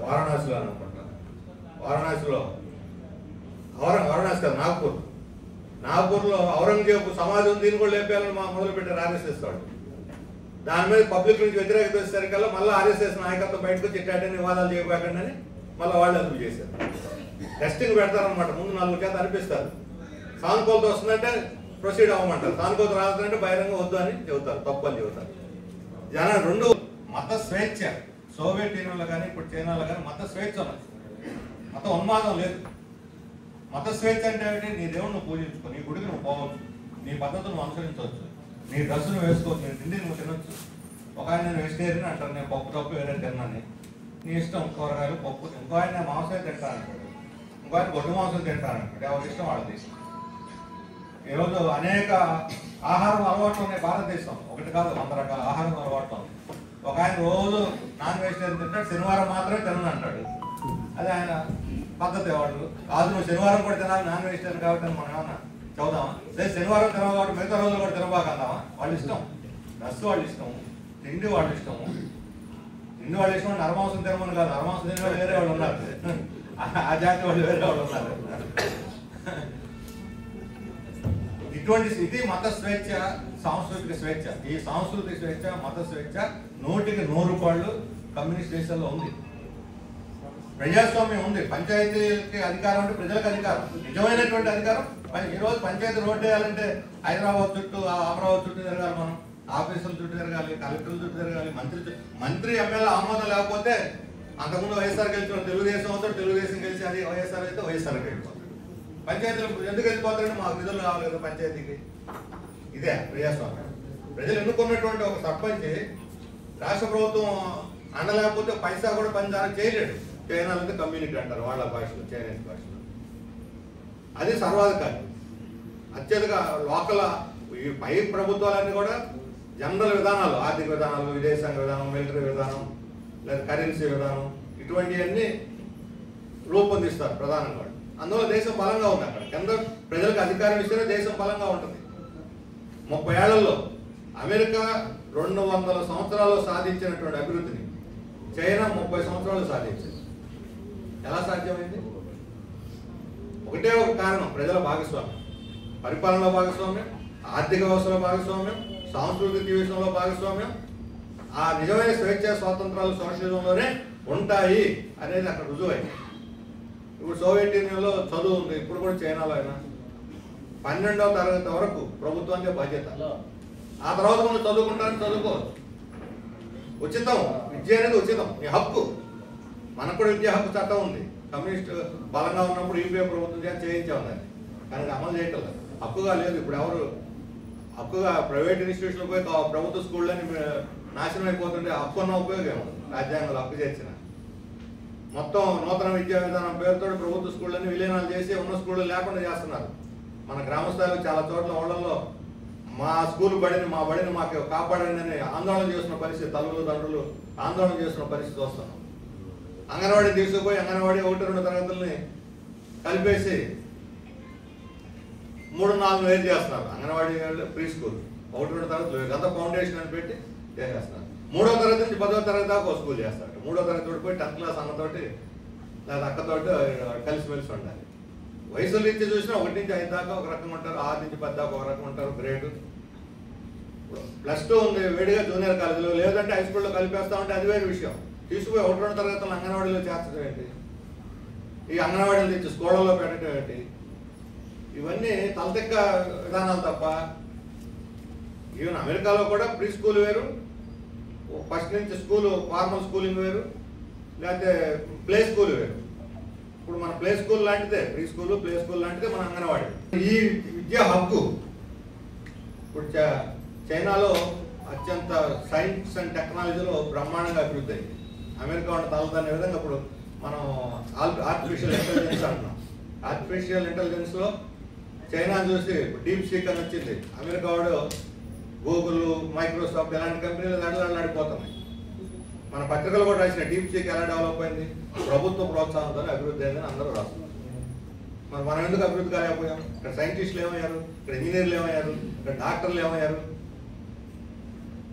వారణాసిలో అనుకుంటా, వారణాసి కాదు నాగపూర్లో ఔరంగజేబు సమాజం దీన్ని కూడా లేపేయాలని మొదలుపెట్టారు ఆర్ఎస్ఎస్ వాళ్ళు. దాని మీద పబ్లిక్ నుంచి వ్యతిరేకత వచ్చేసరికల్లా మళ్ళీ ఆర్ఎస్ఎస్ నాయకత్వం బయటకు వచ్చి ఇట్లాంటి వివాదాలు చేయబోకండి అని మళ్ళీ వాళ్ళు అదుపు చేశారు. టెస్టింగ్ పెడతారనమాట. ముందు 4 చేత అనిపిస్తారు. సానుకూలత వస్తుందంటే ప్రొసీడ్ అవ్వమంటారు, సానుకూలత రాదంటే బహిరంగ వద్దు అని చెబుతారు, తప్పు అని చెబుతారు. జనం రెండు మత స్వేచ్ఛ. సోవియట్ యూనియన్లో కానీ ఇప్పుడు చైనాలో కానీ మత స్వేచ్ఛ ఉన్నది, మత ఉన్మాదం లేదు. మత స్వేచ్ఛ అంటే ఏంటి? నీ దేవుడు నువ్వు పూజించుకో, నీ గుడికి నువ్వు పోవచ్చు, నీ పద్ధతులు నువ్వు అనుసరించవచ్చు, నీ డ్రెస్సును వేసుకోవచ్చు, నీ తిండి నువ్వు తినొచ్చు. ఒక ఆయన నేను వెజిటేరియన్ అంటారు, నేను పప్పు తప్పు వేరే తిన్నాను, నీ ఇష్టం. కూరగాయలు పప్పు. ఇంకో ఆయన మాంసం తింటానంటాడు, ఇంకో ఆయన గొడ్డు మాంసం తింటానంటాడు. ఎవరి ఇష్టం వాళ్ళది. ఈరోజు అనేక ఆహారం అలవాట్లు ఉన్నాయి భారతదేశం. ఒకటి కాదు, 100 రకాల ఆహారం అలవాట్లు ఉన్నాయి. ఒక ఆయన రోజు నాన్ వెజిటేరియన్ తింటాడు, శనివారం మాత్రమే తినను అంటాడు. అది ఆయన పద్ధతి. వాళ్ళు కాదు నువ్వు శనివారం కూడా తినాలి, నాన్ వెజిటేరియన్ కాబట్టి మనం ఏమన్నా చదువుదామా? లేదు శనివారం తినవు కాబట్టి మిగతా రోజులు కూడా తినబాకందామా? వాళ్ళ ఇష్టం. డ్రెస్ వాళ్ళ ఇష్టం, తిండి వాళ్ళ ఇష్టము. తిండి వాళ్ళ ఇష్టం. నరమాంసం తినమని కాదు, నరమాంసం తినే వాళ్ళు వేరే వాళ్ళు ఉన్నారు, ఆ జాతి వాళ్ళు వేరే వాళ్ళు ఉన్నారు. ఇటువంటి స్థితి మత స్వేచ్ఛ, సాంస్కృతిక స్వేచ్ఛ. ఈ సాంస్కృతిక స్వేచ్ఛ, మత స్వేచ్ఛ 100కి 100 రూపాయలు కమ్యూనిస్ట్ దేశాల్లో ఉంది. ప్రజాస్వామ్యం ఉంది. పంచాయతీకి అధికారం అంటే ప్రజలకు అధికారం, నిజమైనటువంటి అధికారం. ఈరోజు పంచాయతీ రోడ్డు వేయాలంటే హైదరాబాద్ చుట్టూ, అమరావతి చుట్టూ తిరగాలి మనం. ఆఫీసుల చుట్టూ తిరగాలి, కలెక్టర్ల చుట్టూ తిరగాలి, మంత్రి ఎమ్మెల్యే ఆమోదం లేకపోతే అంతకుముందు వైఎస్ఆర్ గెలిచిన తెలుగుదేశం అవుతాడు, తెలుగుదేశం గెలిచి అది వైఎస్ఆర్ అయితే వైఎస్ఆర్కి వెళ్ళిపోతాడు. పంచాయతీలు ఎందుకు వెళ్ళిపోతారంటే మాకు నిధులు కావాలి కదా పంచాయతీకి. ఇదే ప్రజాస్వామ్యం. ప్రజలు ఎన్నుకున్నటువంటి ఒక సర్పంచ్ రాష్ట్ర ప్రభుత్వం అండలేకపోతే పైసా కూడా పని చేయలేడు. చైనాలో అయితే కమ్యూనిటీ అంటారు వాళ్ళ భాషలో, చైనీస్ భాషలో. అది సర్వాధికారి. అత్యధిక లోకల్ ఈ పై ప్రభుత్వాలన్నీ కూడా జనరల్ విధానాలు, ఆర్థిక విధానాలు, విదేశాంగ విధానం, మిలిటరీ విధానం, లేదా కరెన్సీ విధానం, ఇటువంటివన్నీ రూపొందిస్తారు ప్రధానంగా. అందువల్ల దేశం బలంగా ఉంది. అక్కడ కింద ప్రజలకు అధికారం ఇస్తేనే దేశం బలంగా ఉంటుంది. 30 ఏళ్లలో అమెరికా 200 సంవత్సరాలు సాధించినటువంటి అభివృద్ధిని చైనా 30 సంవత్సరాలు సాధించింది. ఎలా సాధ్యమైంది? ఒకటే ఒక కారణం, ప్రజల భాగస్వామ్యం, పరిపాలనలో భాగస్వామ్యం, ఆర్థిక వ్యవస్థలో భాగస్వామ్యం, సాంస్కృతిక విషయంలో భాగస్వామ్యం. ఆ నిజమైన స్వేచ్ఛ స్వాతంత్రాలు సోషలిజంలోనే ఉంటాయి అనేది అక్కడ రుజువైంది. ఇప్పుడు సోవియట్ యూనియన్లో చదువు ఉంది, ఇప్పుడు కూడా చైనాలో అయినా 12వ తరగతి వరకు ప్రభుత్వానికి బాధ్యత. ఆ తర్వాత మనం చదువుకుంటానికి చదువుకోవచ్చు. ఉచితం, విద్య అనేది ఉచితం, నీ హక్కు. మనకు కూడా విద్యా హక్కు చట్టం ఉంది. కమ్యూనిస్ట్ బలంగా ఉన్నప్పుడు యూపీఏ ప్రభుత్వం చేయించాం దాన్ని, కానీ అమలు చేయటం లేదు. హక్కుగా లేదు. ఇప్పుడు ఎవరు హక్కుగా ప్రైవేట్ ఇన్స్టిట్యూషన్లో పోయి ప్రభుత్వ స్కూళ్ళని నాశనం అయిపోతుంటే హక్కు ఉన్న ఉపయోగం రాజ్యాంగంలో హక్కు చేర్చిన. మొత్తం నూతన విద్యా విధానం పేరుతో ప్రభుత్వ స్కూళ్ళని విలీనాలు చేసి ఉన్న స్కూళ్ళు లేకుండా చేస్తున్నారు. మన గ్రామ స్థాయిలో చాలా చోట్ల ఓళ్ళల్లో మా స్కూల్ బడిని, మా బడిని మాకు కాపాడండి అని ఆందోళన చేస్తున్న పరిస్థితి, తల్లులు తండ్రులు ఆందోళన చేస్తున్న పరిస్థితి వస్తున్నాం. అంగన్వాడీ తీసుకుపోయి అంగన్వాడీ 1-2 తరగతుల్ని కలిపేసి 3-4 వేలు చేస్తున్నారు. అంగన్వాడీ ప్రీ స్కూల్ 1-2 తరగతులు అంతా ఫౌండేషన్ అని పెట్టి చేసేస్తున్నారు. 3వ తరగతి నుంచి 10వ తరగతి దాకా ఒక స్కూల్ చేస్తారు. 3వ తరగతి పోయి 10th క్లాస్ అన్నతోటి లేదా అక్కతోటి కలిసిమెలిసి ఉండాలి. వయసులు ఇచ్చి చూసినా 1 నుంచి 5 దాకా ఒక రకం ఉంటారు, 6 నుంచి 10 దాకా ఒక రకం ఉంటారు గ్రేడ్. +2 ఉంది వేడిగా జూనియర్ కాలేజీలో, లేదంటే హై స్కూల్లో కలిపేస్తా ఉంటే అది వేరే విషయం. తీసుకుపోయి 1-2 తరగతులు అంగన్వాడీలో చేర్చడం ఏంటి? ఈ అంగన్వాడీలు తెచ్చి స్కూళ్ళలో పెట్టడం ఏంటి? ఇవన్నీ తలతెక్క విధానాలు తప్ప. ఈవెన్ అమెరికాలో కూడా ప్రీ స్కూల్ వేరు, ఫస్ట్ నుంచి స్కూల్ ఫార్మల్ స్కూలింగ్ వేరు, లేకపోతే ప్లే స్కూల్ వేరు. ఇప్పుడు మన ప్లే స్కూల్ లాంటిదే ప్రీ స్కూల్, ప్లే స్కూల్ లాంటిదే మన అంగన్వాడీ. ఈ విద్యా హక్కు ఇప్పుడు చైనాలో అత్యంత సైన్స్ అండ్ టెక్నాలజీలో బ్రహ్మాండంగా అభివృద్ధి అయింది. అమెరికా ఉన్న తలదనే విధంగా ఇప్పుడు మనం ఆర్టిఫిషియల్ ఇంటెలిజెన్స్ అంటున్నాం. ఆర్టిఫిషియల్ ఇంటెలిజెన్స్లో చైనా చూసి డీప్ సీక్ అని వచ్చింది. అమెరికా వాడు గూగుల్, మైక్రోసాఫ్ట్ ఇలాంటి కంపెనీలు నడిపోతున్నాయి. మన పత్రికలు కూడా రాసిన డీప్ సీక్ ఎలా డెవలప్ అయింది, ప్రభుత్వ ప్రోత్సాహంతో అభివృద్ధి అయిందని అందరూ రాస్తున్నారు. మరి మనం ఎందుకు అభివృద్ధి కాలేకపోయాం? ఇక్కడ సైంటిస్టులు ఏమయ్యారు, ఇక్కడ ఇంజనీర్లు ఏమయ్యారు, ఇక్కడ డాక్టర్లు ఏమయ్యారు?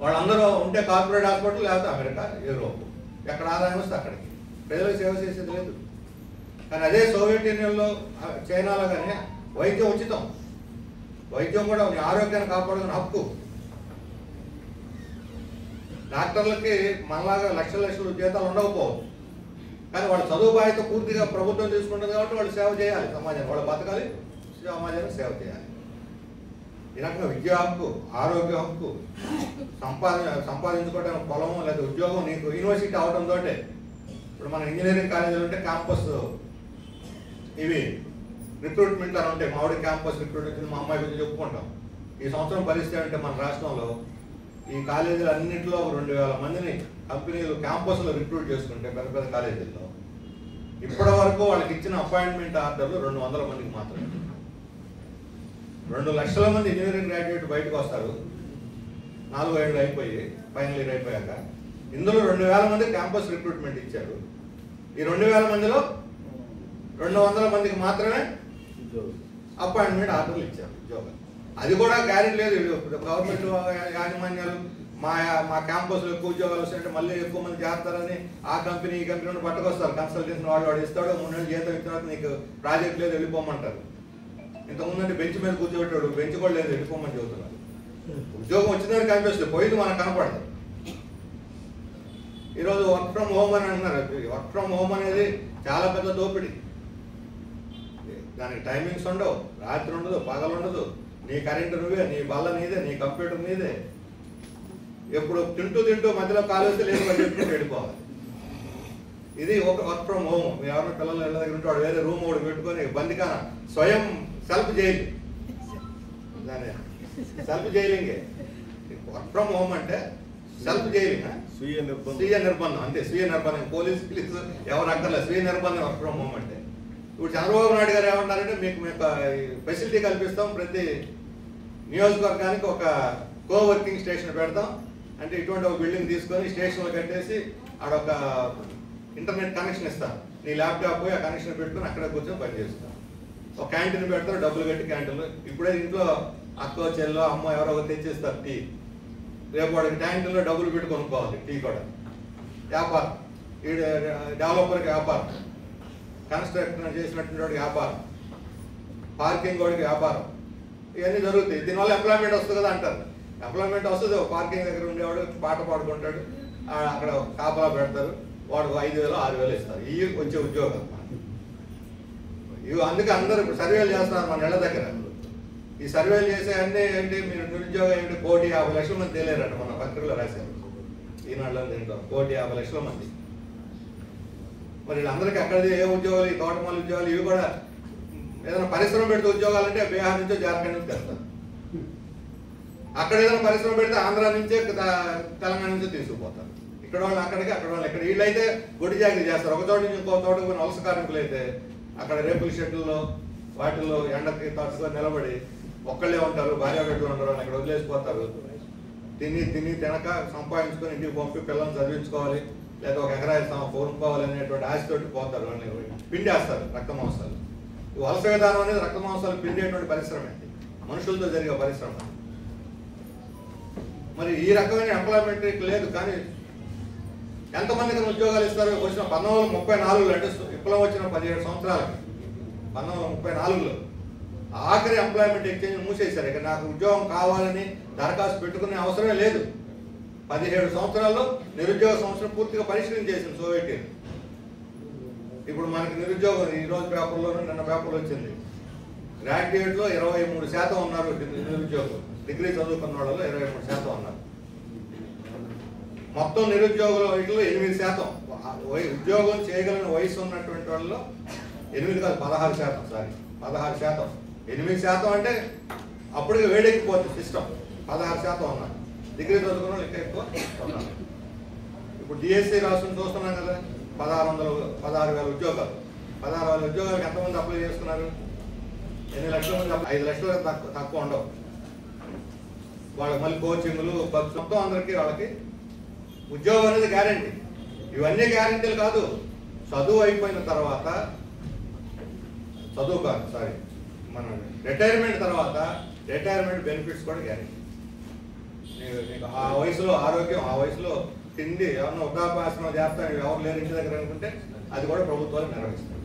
వాళ్ళందరూ ఉంటే కార్పొరేట్ హాస్పిటల్, లేకపోతే అమెరికా, యూరోప్, ఎక్కడ ఆదాయం వస్తే అక్కడికి. ప్రజలకు సేవ చేసేది లేదు. కానీ అదే సోవియట్ యూనియన్లో, చైనాలో కానీ వైద్యం ఉచితం. వైద్యం కూడా ఆరోగ్యాన్ని కాపాడుకునే హక్కు. డాక్టర్లకి మనలాగా లక్షల జీతాలు ఉండకపోవచ్చు, కానీ వాళ్ళ చదువు బాధ్యత పూర్తిగా ప్రభుత్వం తీసుకుంటుంది కాబట్టి వాళ్ళు సేవ చేయాలి సమాజానికి. వాళ్ళు బతకాలి, సమాజానికి సేవ చేయాలి. ఈ రకంగా విద్యా హక్కు, ఆరోగ్య హక్కు, సంపాదించుకోవడానికి పొలం లేదా ఉద్యోగం. నీకు యూనివర్సిటీ అవడంతో ఇప్పుడు మన ఇంజనీరింగ్ కాలేజీలు ఉంటే క్యాంపస్ ఇవి రిక్రూట్మెంట్ అని ఉంటాయి. మామిడి క్యాంపస్ రిక్రూట్మెంట్ మా అమ్మాయి గురించి చెప్పుకుంటాం. ఈ సంవత్సరం పరిస్థితి అంటే మన రాష్ట్రంలో ఈ కాలేజీలు అన్నింటిలో 2000 మందిని కంపెనీలు క్యాంపస్లో రిక్రూట్ చేసుకుంటే పెద్ద పెద్ద కాలేజీల్లో ఇప్పటి వరకు వాళ్ళకి ఇచ్చిన అపాయింట్మెంట్ ఆర్డర్లు 200 మందికి మాత్రమే. 2 లక్షల మంది ఇంజనీరింగ్ గ్రాడ్యుయేట్ బయటకు వస్తారు 4 ఏళ్ళు అయిపోయి, ఫైనల్ ఇయర్ అయిపోయాక. ఇందులో 2000 మంది క్యాంపస్ రిక్రూట్మెంట్ ఇచ్చారు. ఈ 2000 మందిలో 200 మందికి మాత్రమే అపాయింట్మెంట్ ఆర్డర్లు ఇచ్చారు ఉద్యోగాలు. అది కూడా గ్యారెంటీ లేదు. గవర్నమెంట్ యాజమాన్యాలు మా క్యాంపస్లో ఎక్కువ ఉద్యోగాలు వస్తాయంటే మళ్ళీ ఎక్కువ మంది చేస్తారని ఆ కంపెనీ ఈ కంపెనీ పట్టుకొస్తారు. కన్సల్టెన్సీ వాడు ఇస్తాడు, 3 నెలలు జీతం ఇచ్చిన తర్వాత నీకు ప్రాజెక్ట్ లేదు వెళ్ళిపోమంటారు. ఇంతకుముందు బెంచ్ మీద కూర్చోబెట్టాడు, బెంచ్ కూడా లేదు వెళ్ళిపోమని చెబుతున్నారు. ఉద్యోగం వచ్చిందని కనిపిస్తుంది, పోయింది మనకు కనపడదు. ఈరోజు వర్క్ ఫ్రమ్ హోమ్ అని అంటున్నారు. వర్క్ ఫ్రమ్ హోమ్ అనేది చాలా పెద్ద దోపిడీ. దానికి టైమింగ్స్ ఉండవు, రాత్రి ఉండదు, పగలు ఉండదు. నీ కరెంటు నువ్వే, నీ బల్ల నీదే, నీ కంప్యూటర్ నీదే. ఎప్పుడు తింటూ మధ్యలో కాలు వస్తే లేదు వాళ్ళు చెప్పుకుంటూ వెళ్ళిపోవాలి. ఇది ఒక వర్క్ ఫ్రమ్ హోమ్. మీ ఎవరైనా పిల్లలు ఇళ్ళ దగ్గర ఉంటే వాడు వేరే రూమ్ ఒకటి పెట్టుకొని బందికాన స్వయం సెల్ఫ్ జైలు, దాని సెల్ఫ్ జైలింగే. వర్క్ ఫ్రమ్ హోమ్ అంటే సెల్ఫ్ జైలింగ్, స్వీయ నిర్బంధం అంతే. స్వీయ నిర్బంధం, పోలీసు ఎవరు అక్కర్లేదు, స్వీయ నిర్బంధం వర్క్ ఫ్రమ్ హోమ్ అంటే. ఇప్పుడు చంద్రబాబు నాయుడు గారు ఏమంటారంటే మీకు ఫెసిలిటీ కల్పిస్తాం, ప్రతి నియోజకవర్గానికి ఒక కోవర్కింగ్ స్టేషన్ పెడతాం అంటే ఇటువంటి ఒక బిల్డింగ్ తీసుకొని స్టేషన్లో కట్టేసి ఆడొక ఇంటర్నెట్ కనెక్షన్ ఇస్తాం, నీ ల్యాప్టాప్ పోయి ఆ కనెక్షన్ పెట్టుకుని అక్కడ కూర్చొని పనిచేస్తాం. ఒక క్యాంటీన్ పెడతారు, డబ్బులు కట్టి క్యాంటీన్లో. ఇప్పుడే ఇంట్లో అక్కో చెల్లో అమ్మ ఎవరో ఒకరు తెచ్చిస్తారు టీ, రేపు వాడికి క్యాంటీన్లో డబ్బులు పెట్టి కొనుక్కోవాలి టీ కూడా. వ్యాపారం, ఈ డెవలపర్కి వ్యాపారం, కన్స్ట్రక్షన్ చేసినటువంటి వ్యాపారం, పార్కింగ్ వాడికి వ్యాపారం, ఇవన్నీ జరుగుతాయి. దీనివల్ల ఎంప్లాయ్మెంట్ వస్తుంది కదా అంటారు. ఎంప్లాయ్మెంట్ వస్తుంది, పార్కింగ్ దగ్గర ఉండేవాడు పాట పాడుకుంటాడు, అక్కడ కాపలా పెడతారు, వాడు 5,000 6,000 ఇస్తారు. ఇవి వచ్చే ఉద్యోగం. ఇవి అందుకే అందరూ ఇప్పుడు సర్వేలు చేస్తున్నారు మన ఇళ్ళ దగ్గర. ఈ సర్వేలు చేసే అన్నీ ఏంటి, మీరు నిరుద్యోగం ఏంటి, 1,50,00,000 మంది తేలేరంట. మన పత్రికలో రాశారు ఈనాడులో, దీంట్లో 1,50,00,000 మంది. మరి వీళ్ళందరికీ అక్కడిది ఏ ఉద్యోగాలు, ఈ తోటమాల ఉద్యోగాలు, ఇవి కూడా ఏదైనా పరిశ్రమ పెడితే ఉద్యోగాలు అంటే బీహార్ నుంచో జార్ఖండ్ నుంచి తెస్తారు. అక్కడ ఏదైనా పరిశ్రమ పెడితే ఆంధ్ర నుంచే తెలంగాణ నుంచే తీసుకుపోతారు. ఇక్కడ వాళ్ళు అక్కడికి, అక్కడ వాళ్ళు ఇక్కడ. వీళ్ళైతే గుడి జాగ్రత్త చేస్తారు. ఒక చోట నుంచి ఇంకో చోటకు పోయిన వలస కార్మికులు అయితే అక్కడ రేపుల షెడ్యూల్లో వాటిల్లో ఎండకి తట్టుకొని నిలబడి ఒక్కళ్ళే ఉంటారు, భార్య బిడ్డలు ఉంటారు, అక్కడ వదిలేసిపోతారు. తినక సంపాదించుకొని ఇంటికి పంపి పిల్లల్ని చదివించుకోవాలి, లేదా ఒక ఎకరా కొనుక్కోవాలి అనేటువంటి ఆశతోటి పోతారు. వాళ్ళని పిండేస్తారు రక్త మాంసాలు. వలస విధానం అనేది రక్త మాంసాలు పిండేటువంటి పరిశ్రమ, మనుషులతో జరిగే పరిశ్రమ. మరి ఈ రకమైన ఎంప్లాయ్మెంట్ లేదు. కానీ ఎంతమందికి ఉద్యోగాలు ఇస్తారు? వచ్చిన 1934 అంటే విప్లవం వచ్చిన 17 సంవత్సరాలకి, 1934లో ఆఖరి ఎంప్లాయ్మెంట్ ఎక్స్చేంజ్ మూసేశారు. ఇక నాకు ఉద్యోగం కావాలని దరఖాస్తు పెట్టుకునే అవసరమే లేదు. 17 సంవత్సరాల్లో నిరుద్యోగ సంవత్సరం పూర్తిగా పరిష్కరణ చేసింది సోవియట్ యూనియన్. ఇప్పుడు మనకి నిరుద్యోగం ఈ రోజు పేపర్లోనూ నిన్న పేపర్లో వచ్చింది, గ్రాడ్యుయేట్లో 23% ఉన్నారు నిరుద్యోగం. డిగ్రీ చదువుకున్న వాళ్ళలో 23% ఉన్నారు. మొత్తం నిరుద్యోగుల వీటిలో 8%. ఉద్యోగం చేయగలిగిన వయసు ఉన్నటువంటి వాళ్ళలో 8 కాదు 16%. సారీ 16%. 8% అంటే అప్పటికి వేడెక్కిపోతుంది సిస్టమ్. 16% ఉన్నారు. డిగ్రీ చదువుకున్న వాళ్ళు ఇంకా ఎక్కువ ఉన్నారు. ఇప్పుడు డిఎస్సి రాష్ట్రం చూస్తున్నాం కదా, 16,000 ఉద్యోగాలు. 16,000 ఉద్యోగాలకు ఎంతమంది అప్లై చేసుకున్నారు? 8 లక్షల మంది. 5 లక్షల తక్కువ ఉండవు. వాళ్ళకి మళ్ళీ కోచింగ్లు మొత్తం అందరికీ వాళ్ళకి ఉద్యోగం అనేది గ్యారంటీ. ఇవన్నీ గ్యారంటీలు కాదు. చదువు అయిపోయిన తర్వాత, చదువు కాదు సారీ, మన రిటైర్మెంట్ తర్వాత రిటైర్మెంట్ బెనిఫిట్స్ కూడా గ్యారంటీ. నీకు ఆ వయసులో ఆరోగ్యం, ఆ వయసులో తిండి, ఏమన్నా వృద్ధాప్యాశ్రమం చేస్తాను ఎవరు లేరు ఇంటి దగ్గర అనుకుంటే అది కూడా ప్రభుత్వాలు నిర్వహిస్తాయి.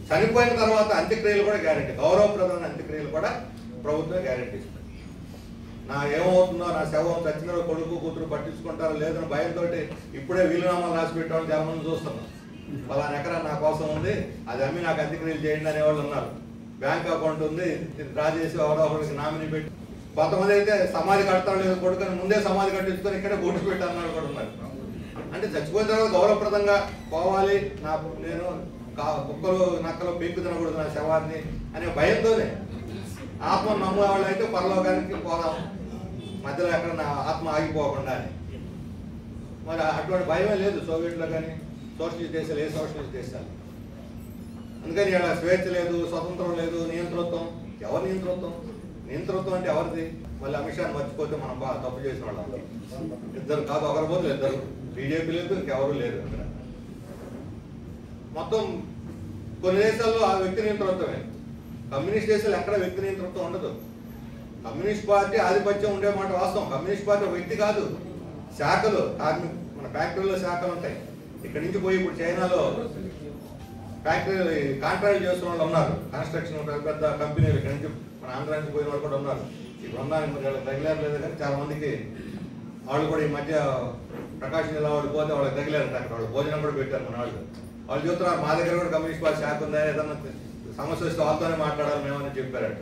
చనిపోయిన తర్వాత అంత్యక్రియలు కూడా గ్యారంటీ. గౌరవప్రదమైన అంత్యక్రియలు కూడా ప్రభుత్వం గ్యారంటీ ఇస్తుంది. నా ఏమవుతుందో, నా శవం చచ్చిన కొడుకు కూతురు పట్టించుకుంటారో లేదని భయంతో ఇప్పుడే వీలునామాలు రాసి పెట్టాలని చాలా మంది చూస్తున్నాం. పలానా ఎకరా నా కోసం ఉంది, అది అమ్మి నాకు అంత్యక్రియలు చేయండి అనేవాళ్ళు ఉన్నారు. బ్యాంక్ అకౌంట్ ఉంది, డ్రా చేసి ఎవరో ఒకరికి నామినీ పెట్టి. కొంతమంది అయితే సమాధి కడతాడు లేదు కొడుకుని ముందే సమాధి కట్టించుకొని ఇక్కడే బొట్టు పెట్టారన్నారు కూడా ఉన్నారు. అంటే చచ్చిపోయిన తర్వాత గౌరవప్రదంగా పోవాలి, నేను కుక్కలు నక్కలు పెంకు తినకూడదు నా శవాన్ని అనే భయంతోనే. ఆత్మ నమ్మే వాళ్ళు అయితే పరలోకానికి పోదాం, మధ్యలో ఎక్కడ నా ఆత్మ ఆగిపోకుండా అని. మరి అటువంటి భయమే లేదు సోవియట్లో కానీ సోషలిస్ట్ దేశాలు, ఏ సోషలిస్ట్ దేశాలు. అందుకని ఇలా స్వేచ్ఛ లేదు, స్వతంత్రం లేదు, నియంతృత్వం. ఎవరు నియంతృత్వం? నియంతృత్వం అంటే ఎవరిది? మళ్ళీ అమిత్ షాని మర్చిపోతే మనం బాగా తప్పు చేసిన వాళ్ళం. ఇద్దరు కాదు, ఒకరి బదులు ఇద్దరు. బీజేపీ లేదు, ఇంకెవరు లేరు అక్కడ. మొత్తం కొన్ని దేశాల్లో ఆ వ్యక్తి నియంతృత్వమే. కమ్యూనిస్ట్ దేశాలు ఎక్కడ వ్యక్తి నియంతృత్వం ఉండదు. కమ్యూనిస్ట్ పార్టీ ఆధిపత్యం ఉండే మాట వాస్తవం. కమ్యూనిస్ట్ పార్టీ ఒక వ్యక్తి కాదు, శాఖలు. మన ఫ్యాక్టరీలో శాఖలు ఉంటాయి. ఇక్కడి నుంచి పోయి ఇప్పుడు చైనాలో ఫ్యాక్టరీ కాంట్రాక్ట్ చేస్తున్న వాళ్ళు ఉన్నారు. కన్స్ట్రక్షన్ పెద్ద పెద్ద కంపెనీలు ఇక్కడి నుంచి మన ఆంధ్ర నుంచి పోయిన వాళ్ళు కూడా ఉన్నారు. ఇప్పుడు ఉన్నారు, తగిలారు లేదు కానీ చాలా మందికి. వాళ్ళు కూడా ఈ మధ్య ప్రకాశం జిల్లా వాళ్ళు పోతే వాళ్ళకి తగిలారంట. అక్కడ వాళ్ళు భోజనం కూడా పెట్టారు మన వాళ్ళు. వాళ్ళు చెప్తున్నారు మా దగ్గర కూడా కమ్యూనిస్ట్ పార్టీ శాఖ ఉందా, ఏదన్నా సమస్య వస్తే వాళ్ళతోనే మాట్లాడాలి మేమని చెప్పారట.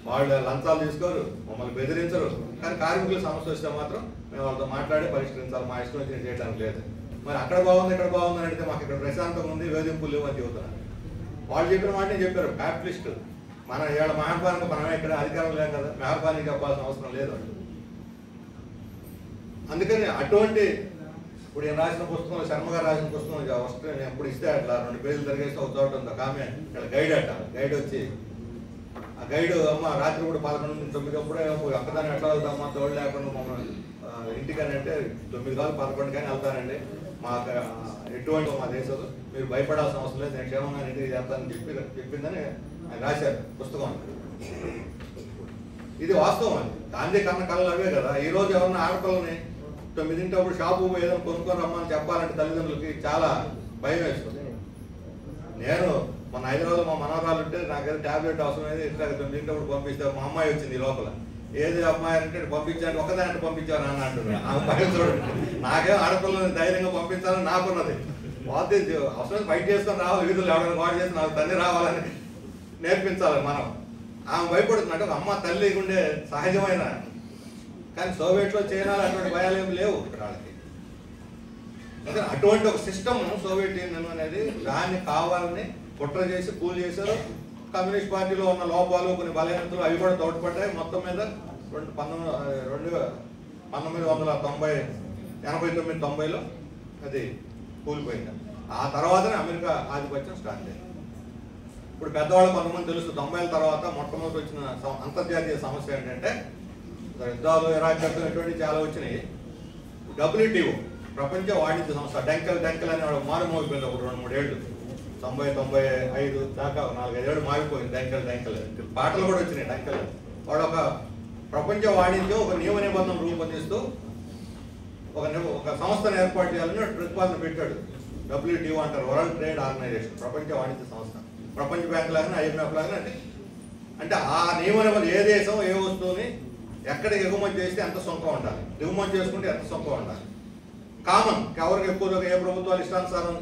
వాళ్ళు లంచాలు తీసుకోరు, మమ్మల్ని బెదిరించరు, కానీ కార్మికుల సమస్య వస్తే మాత్రం మేము వాళ్ళతో మాట్లాడి పరిష్కరించాలి, మా ఇష్టం వచ్చినట్టు చేయడానికి లేదు. మరి అక్కడ బాగుంది ఇక్కడ బాగుందని అడిగితే మాకు ఇక్కడ ప్రశాంతంగా ఉంది, వేధింపులు లేవు అని చెబుతున్నారు. వాళ్ళు చెప్పిన మాటనే చెప్పారు, క్యాపిటలిస్ట్ మన ఏళ్ళ మహాపానికి మనమే ఇక్కడ అధికారం లేం కదా, మహాపానికి చెప్పాల్సిన అవసరం లేదు. అందుకని అటువంటి ఇప్పుడు నేను రాసిన పుస్తకంలో, శర్మ గారు రాసిన పుస్తకం వస్తే నేను ఎప్పుడు ఇస్తే అట్లా 2 పేజీలు తిరిగేస్తే ఒక చోట ఉంది. ఒక ఆమె ఇక్కడ గైడ్ అట్ట, గైడ్ వచ్చి ఆ గైడ్ అమ్మ రాత్రి కూడా 11 నుండి 9 అప్పుడే అక్కదాన్ని ఎట్లా వెళ్తామా, తోడు లేకుండా మమ్మల్ని ఇంటికని అంటే 9 కాదు 11 కానీ వెళ్తానండి, మాకు ఎటువంటి మా దేశంలో మీరు భయపడాల్సిన అవసరం లేదు, నేను క్షేమంగా ఇంటికి చేస్తానని చెప్పిందని ఆయన రాశారు పుస్తకం. ఇది వాస్తవం. అది గాంధీ కన్న కళలు అవే కదా. ఈ రోజు ఎవరన్నా ఆడపిల్లని 9 షాపు ఏదైనా కొనుక్కొని రమ్మని చెప్పాలంటే తల్లిదండ్రులకి చాలా భయం వేస్తుంది. నేను మన హైదరాబాద్లో మా మనవరాలు ఉంటే నాకేదో ట్యాబ్లెట్ అవసరం అయితే ఇట్లా 9 పంపిస్తే మా అమ్మాయి వచ్చింది ఈ లోపల, ఏది అమ్మాయి అంటే పంపించాను, ఒకదాన్ని పంపించాను అని అంటున్నాను. ఆ భయం చూడండి. నాకేం ఆడపిల్లని ధైర్యంగా పంపించాలని నాకున్నది. పోతే అవసరం బయట చేసుకొని రావాలి, వీధులు ఎవరైనా వాడు చేసి నాకు తల్లి రావాలని నేర్పించాలి మనం. ఆమె భయపడుతున్నట్టు ఒక అమ్మ తల్లి ఉండే సహజమైన. కానీ సోవియట్లో చైనాలో అటువంటి భయాలు ఏమి లేవు ఇక్కడ వాళ్ళకి. అటువంటి ఒక సిస్టమ్ సోవియట్ యూనియన్ అనేది, దాన్ని కావాలని కుట్ర చేసి కూల్ చేశారు. కమ్యూనిస్ట్ పార్టీలో ఉన్న లోపాలు కొన్ని బలహీనతలు అవి కూడా తోడ్పడ్డాయి. మొత్తం మీద 1989-90లో అది కూలిపోయింది. ఆ తర్వాతనే అమెరికా ఆధిపత్యం స్టార్ట్ అయింది. ఇప్పుడు పెద్దవాళ్ళు కొంతమంది తెలుసు, 90ల తర్వాత మొట్టమొదటి వచ్చిన అంతర్జాతీయ సమస్య ఏంటంటే యుద్ధాలు, ఇరాక్ యుద్ధం ఇటువంటి చాలా వచ్చినాయి. WTO ప్రపంచ వాణిజ్య సంస్థ, డెంకల్ అనే వాడు మారుమోగిపోయింది ఒక 2-3 ఏళ్ళు. 90-95 దాకా 4-5 ఏళ్ళు మారిపోయింది డెంకల్. పాటలు కూడా వచ్చినాయి డెంకల్. వాడు ఒక ప్రపంచ వాణిజ్యం ఒక నియమ నిబంధన రూపొందిస్తూ ఒక సంస్థను ఏర్పాటు చేయాలని ప్రతిపాదన పెట్టాడు. WTO అంటారు, వరల్డ్ ట్రేడ్ ఆర్గనైజేషన్, ప్రపంచ వాణిజ్య సంస్థ. ప్రపంచ బ్యాంక్ లాగానే, IMF లాగానే. అంటే ఆ నియమ నిబంధన ఏ దేశం ఏ వస్తువుని ఎక్కడికి ఎగుమతి చేస్తే ఎంత సొంతం ఉండాలి, దిగుమతి చేసుకుంటే ఎంత సొంతం ఉండాలి, కామన్ ఎవరికి ఎక్కువ. ఏ ప్రభుత్వాలు ఇష్టానుసారం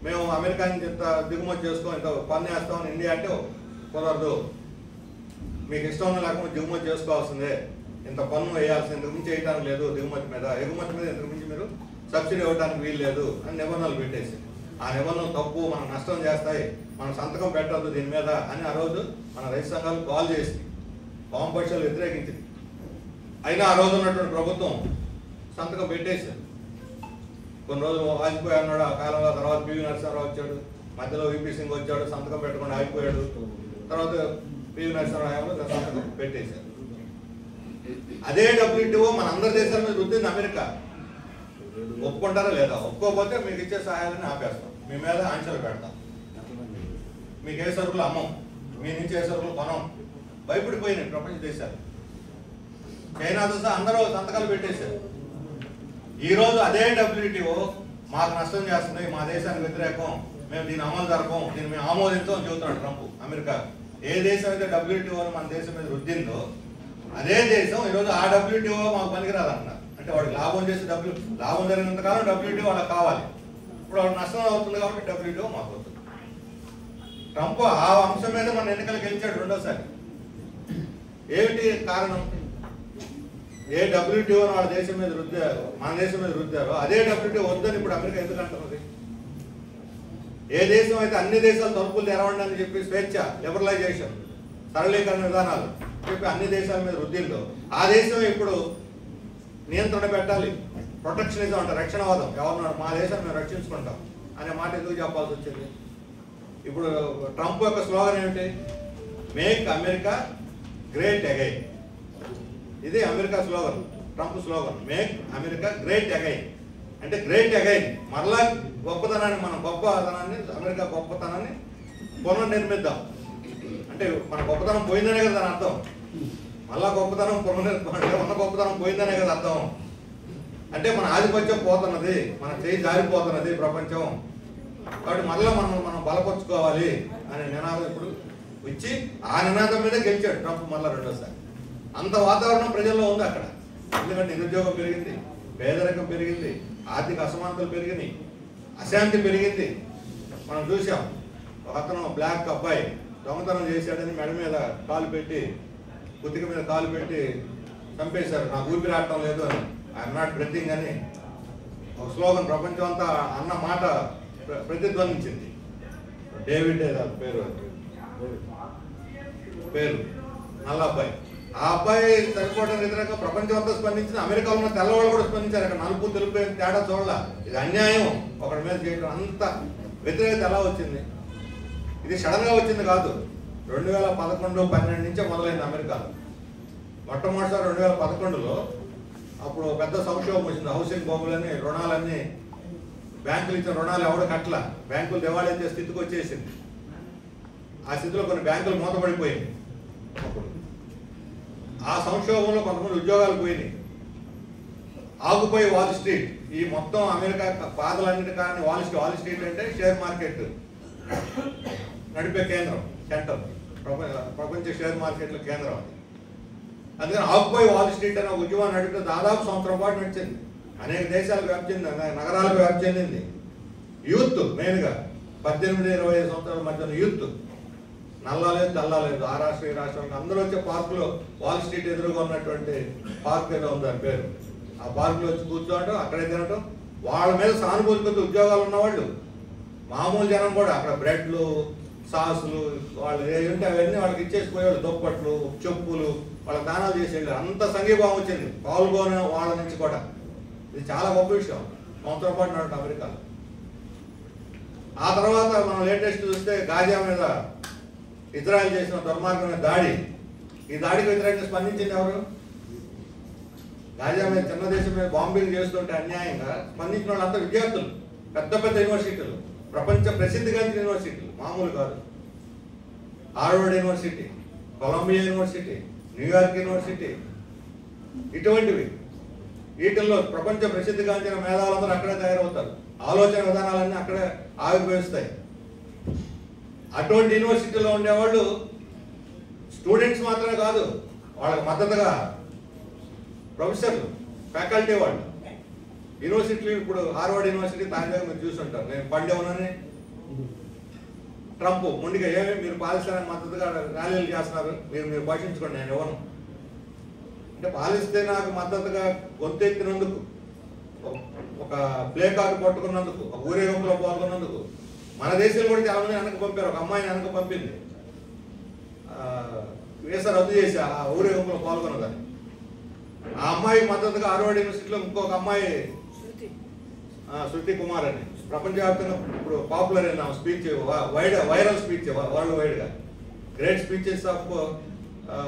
మేము అమెరికా నుంచి ఇంత దిగుమతి చేసుకోం, ఇంత పన్ను వేస్తామని ఇండియా అంటే కుదరదు, మీకు ఇష్టం లేకపోతే దిగుమతి చేసుకోవాల్సిందే, ఇంత పన్ను వేయాల్సింది, ఇంతకు మించి వేయడానికి లేదు దిగుమతి మీద, ఎగుమతి మీద ఇంతకు మించి మీరు సబ్సిడీ ఇవ్వడానికి వీలు లేదు అని నిబంధనలు పెట్టేసి, ఆ నిబంధనలు తప్పు, మనం నష్టం చేస్తాయి, మనం సంతకం పెట్టద్దు దీని మీద అని ఆ రోజు మన రైతు సంఘాలు కాల్ చేసి వామపక్షాలు వ్యతిరేకించింది. అయినా ఆ రోజు ఉన్నటువంటి ప్రభుత్వం సంతకం పెట్టేశారు. కొన్ని రోజులు వాజ్పేయి అన్నాడు, ఆ కాలంలో తర్వాత PV నరసింహారావు వచ్చాడు, మధ్యలో VP సింగ్ వచ్చాడు, సంతకం పెట్టకుండా ఆగిపోయాడు. తర్వాత PV నరసింహారావు సంతకం పెట్టేశారు. అదే WTO మన అందరి దేశాల మీద రుద్దింది అమెరికా. ఒప్పుకుంటారా లేదా? ఒప్పుకోకపోతే మీకు ఇచ్చే సహాయాలని ఆపేస్తాం, మీ మీద ఆంక్షలు పెడతాం, మీకు ఏ సరుకులు అమ్మం, మీ నుంచి ఏ సరుకులు కొనం. భయపడిపోయినాయి ప్రపంచ దేశాలు. చైనాతో సహా అందరూ సంతకాలు పెట్టేశారు. ఈరోజు అదే WTO మాకు నష్టం చేస్తుంది, మా దేశానికి వ్యతిరేకం, మేము దీన్ని అమలు జరపం, దీన్ని మేము ఆమోదించం అని చెబుతున్నాడు ట్రంప్. అమెరికా ఏ దేశం అయితే WTOని మన దేశం మీద రుద్దిందో అదే దేశం ఈరోజు ఆ WTO మాకు పనికిరాదన్న. అంటే వాడికి లాభం చేసి లాభం జరిగినంత కాలం WTO వాళ్ళకి కావాలి. ఇప్పుడు వాడు నష్టం అవుతుంది కాబట్టి WTO మాకు అవుతుంది. ట్రంప్ ఆ అంశం మీద మన ఎన్నికలు గెలిచాడు రెండోసారి. ఏమిటి కారణం? ఏ WTOని వాళ్ళ దేశం మీద రుద్దారో, మన దేశం మీద రుద్దారో అదే WTO వద్దని ఇప్పుడు అమెరికా ఎందుకు అంటున్నది? ఏ దేశం అయితే అన్ని దేశాలు తలుపులు తెరవండి అని చెప్పి స్వేచ్ఛ, లిబరలైజేషన్, సరళీకరణ విధానాలు చెప్పి అన్ని దేశాల మీద రుద్దిందో ఆ దేశం ఇప్పుడు నియంత్రణ పెట్టాలి, ప్రొటెక్షనిజం అంటే రక్షణవాదం, ఎవరున్నారు మా దేశాన్ని మేము రక్షించుకుంటాం అనే మాట ఎందుకు చెప్పాల్సి వచ్చింది? ఇప్పుడు ట్రంప్ యొక్క స్లోగన్ ఏమిటి? Make America great again. ఇది America slogan, Trump slogan. Make America great again అంటే గ్రేట్ అగైన్, మరలా గొప్పతనాన్ని, మన గొప్పతనాన్ని, అమెరికా గొప్పతనాన్ని పునర్నిర్మిద్దాం. అంటే మన గొప్పతనం పోయిందనే కదా దాని అర్థం. మళ్ళా గొప్పతనం ఉన్న గొప్పతనం పోయిందనే కదా అర్థం. అంటే మన ఆధిపత్యం పోతున్నది, మన చేయి జారిపోతున్నది ప్రపంచం, కాబట్టి మళ్ళీ మనం బలపరుచుకోవాలి అనే నినాదం ఇప్పుడు వచ్చి ఆ నినాదం మీద గెలిచాడు ట్రంప్ మళ్ళీ రెండోసారి. అంత వాతావరణం ప్రజల్లో ఉంది అక్కడ. ఎందుకంటే నిరుద్యోగం పెరిగింది, పేదరికం పెరిగింది, ఆర్థిక అసమానతలు పెరిగినాయి, అశాంతి పెరిగింది. మనం చూసాం, ఒక అతను బ్లాక్ అబ్బాయి దొంగతనం చేశాడని మెడ మీద కాలు పెట్టి, కుతిక మీద కాలు పెట్టి చంపేశారు, నాకు ఊపిరి ఆడటం లేదు అని. ఐఎమ్ నాట్ బ్రెతింగ్ అని ఒక స్లోగన్ ప్రపంచం అంతా అన్న మాట ప్రతిధ్వనించింది. డేవిడ్ పేరు నల్ల అబ్బాయి. ఆ అబ్బాయి చనిపోవడానికి వ్యతిరేకంగా ప్రపంచం అంతా స్పందించింది. అమెరికాలో ఉన్న తెల్లవాళ్ళు కూడా స్పందించారు. ఇక్కడ నలుపు తెలుపు తేడా చూడాల, ఇది అన్యాయం ఒకటి మీద చేయడం. అంత వ్యతిరేకత ఎలా వచ్చింది? ఇది సడన్గా వచ్చింది కాదు. 2011-12 నుంచే మొదలైంది అమెరికాలో. మొట్టమొదటిసారి 2011లో అప్పుడు పెద్ద సంక్షోభం వచ్చింది. హౌసింగ్ బొమ్మలని రుణాలన్నీ బ్యాంకులు ఇచ్చిన రుణాలు ఎవడు కట్టల, బ్యాంకులు దివాళీ చేసే స్థితికి వచ్చేసింది. ఆ స్థితిలో కొన్ని బ్యాంకులు మూతపడిపోయింది. అప్పుడు ఆ సంక్షోభంలో కొంతమంది ఉద్యోగాలు పోయినాయి. ఆగుపోయి వాల్ స్ట్రీట్, ఈ మొత్తం అమెరికా బాధలన్నిటి కారణం వాల్ స్ట్రీట్ అంటే షేర్ మార్కెట్ నడిపే కేంద్రం, సెంటర్, ప్రపంచ షేర్ మార్కెట్ల కేంద్రం అది. అందుకని ఆగుపోయి వాల్ స్ట్రీట్ అనే ఉద్యమం నడిపితే దాదాపు సంవత్సరం పాటు నడిచింది. అనేక దేశాలకు వ్యాప్తి చెందింది, నగరాలకు వ్యాప్తి చెందింది. యూత్ మెయిన్గా 18-25 సంవత్సరాల మధ్యన యూత్, నల్లా లేదు తెల్లా లేదు, ఆ రాష్ట్రం ఈ రాష్ట్రానికి అందరూ వచ్చే పార్కులో వాల్ స్ట్రీట్ ఎదురుగా ఉన్నటువంటి పార్క్ ఏదో ఉంది దాని పేరు. ఆ పార్కులో వచ్చి కూర్చోవడం, అక్కడే తినటం. వాళ్ళ మీద సానుభూతి కొద్ది ఉద్యోగాలు ఉన్నవాళ్ళు, మామూలు జనం కూడా అక్కడ బ్రెడ్లు సాసులు వాళ్ళు ఏంటి అవన్నీ వాళ్ళకి ఇచ్చేసిపోయేవాళ్ళు. దుప్పట్లు చెప్పులు వాళ్ళకి దానాలు చేసేవాళ్ళు. అంత సంఘీభావం వచ్చింది పాల్గొనే వాళ్ళ నుంచి కూడా. ఇది చాలా గొప్ప విషయం. సంవత్సరం పాటు నడట అమెరికాలో. ఆ తర్వాత మనం లేటెస్ట్ చూస్తే గాజా మీద ఇజ్రాయెల్ చేసిన దుర్మార్గమైన దాడి. ఈ దాడికి వ్యతిరేకంగా స్పందించింది ఎవరు? గాజా మీద చిన్న దేశం మీద బాంబింగ్ చేస్తుంటే అన్యాయంగా స్పందించిన వాళ్ళంతా విద్యార్థులు, పెద్ద పెద్ద యూనివర్సిటీలు, ప్రపంచ ప్రసిద్ధిగాంచిన యూనివర్సిటీలు, మామూలు కాదు. Harvard university, Columbia university, New York university, ఇటువంటివి. వీటిల్లో ప్రపంచ ప్రసిద్ధిగాంచిన మేధావులందరూ అక్కడే తయారవుతారు. ఆలోచన విధానాలన్నీ అక్కడే ఆవిర్భవిస్తాయి. అటువంటి యూనివర్సిటీలో ఉండేవాళ్ళు స్టూడెంట్స్ మాత్రమే కాదు, వాళ్ళకి మద్దతుగా ప్రొఫెసర్లు, ఫ్యాకల్టీ వాళ్ళు. యూనివర్సిటీలు ఇప్పుడు హార్వర్డ్ యూనివర్సిటీ తాజాగా మీరు చూస్తుంటారు. నేను పండేవనని ట్రంప్ ముందుగా ఏమి మీరు పాలిస్తానికి మద్దతుగా ర్యాలీలు చేస్తున్నారు, మీరు భాషించుకోండి, నేను ఇవ్వను అంటే. పాలిస్తే నాకు మద్దతుగా గొంతెత్తినందుకు, ఒక ప్లే కార్డు పట్టుకున్నందుకు, ఒక ఊరేగింపులో పాల్గొన్నందుకు మన దేశంలో కూడా చాలా మంది వెనక పంపారు. ఒక అమ్మాయిని వెనక పంపింది, వీసా రద్దు చేసి ఆ ఊరేగింపులో పాల్గొన్నదని. ఆ అమ్మాయి మద్దతుగా హార్వర్డ్ యూనివర్సిటీలో ఇంకొక అమ్మాయి శృతి కుమార్ అని ప్రపంచవ్యాప్తంగా ఇప్పుడు పాపులర్ అయిన స్పీచ్, వైరల్ స్పీచ్, వరల్డ్ వైడ్గా గ్రేట్ స్పీచెస్ ఆఫ్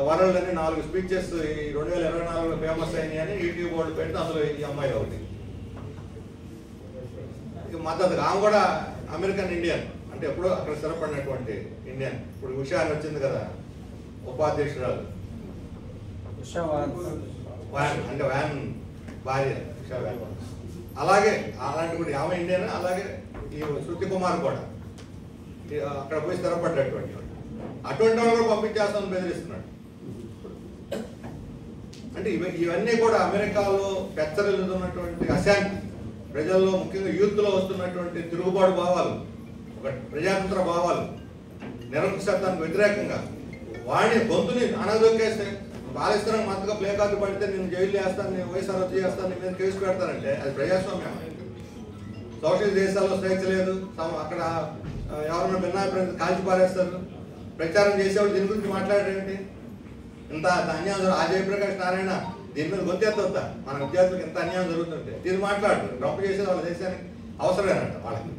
వరల్డ్ అని 4 స్పీచెస్ ఈ 2024లో ఫేమస్ అయినాయి అని యూట్యూబ్ వాళ్ళు పెడితే అందులో ఈ అమ్మాయి ఒకటి. మద్దతుగా ఆమె కూడా అమెరికన్ ఇండియన్, అంటే ఎప్పుడో అక్కడ స్థిరపడినటువంటి ఇండియన్. ఇప్పుడు ఉషా వచ్చింది కదా ఉపాధ్యక్షురాలు, అంటే వ్యాన్ భార్య ఉషా వ్యాన్. అలాగే అలాంటి కూడా ఆమె ఇండియన్. అలాగే ఈ శృతి కుమార్ కూడా అక్కడ పోయి స్థిరపడ్డటువంటి వాడు. అటువంటి వాళ్ళు కూడా పంపించేస్తామని బెదిరిస్తున్నాడు. అంటే ఇవన్నీ కూడా అమెరికాలో పెచ్చరిల్లుతున్నటువంటి అశాంతి, ప్రజల్లో ముఖ్యంగా యూత్లో వస్తున్నటువంటి తిరుగుబాటు భావాలు, ఒక ప్రజాతంత్ర భావాలు, నిరంకుశత్వానికి వ్యతిరేకంగా వాడిని గొంతుని అనదొక్కేస్తే, పాలిస్తానికి మద్దతుగా ప్లే కార్డు పడితే నేను జైలు చేస్తాను, నేను వైఎస్ఆర్ రద్దు చేస్తాను, నీ మీద కేసు పెడతానంటే అది ప్రజాస్వామ్యం. సోషల్ దేశాల్లో స్వేచ్ఛ లేదు. అక్కడ ఎవరన్నా భిన్నాభిప్రాయం కాల్చి పారేస్తారు. ప్రచారం చేసేవాళ్ళు దీని గురించి మాట్లాడేంటి? ఇంత అన్యాయం. ఆ జయప్రకాష్ నారాయణ దీని మీద గొంతెత్తొద్దా? మన విద్యార్థులకు ఎంత అన్యాయం జరుగుతుంటే దీన్ని మాట్లాడు. డ్రాప్ చేసేది వాళ్ళ దేశానికి అవసరమేనంట వాళ్ళకి.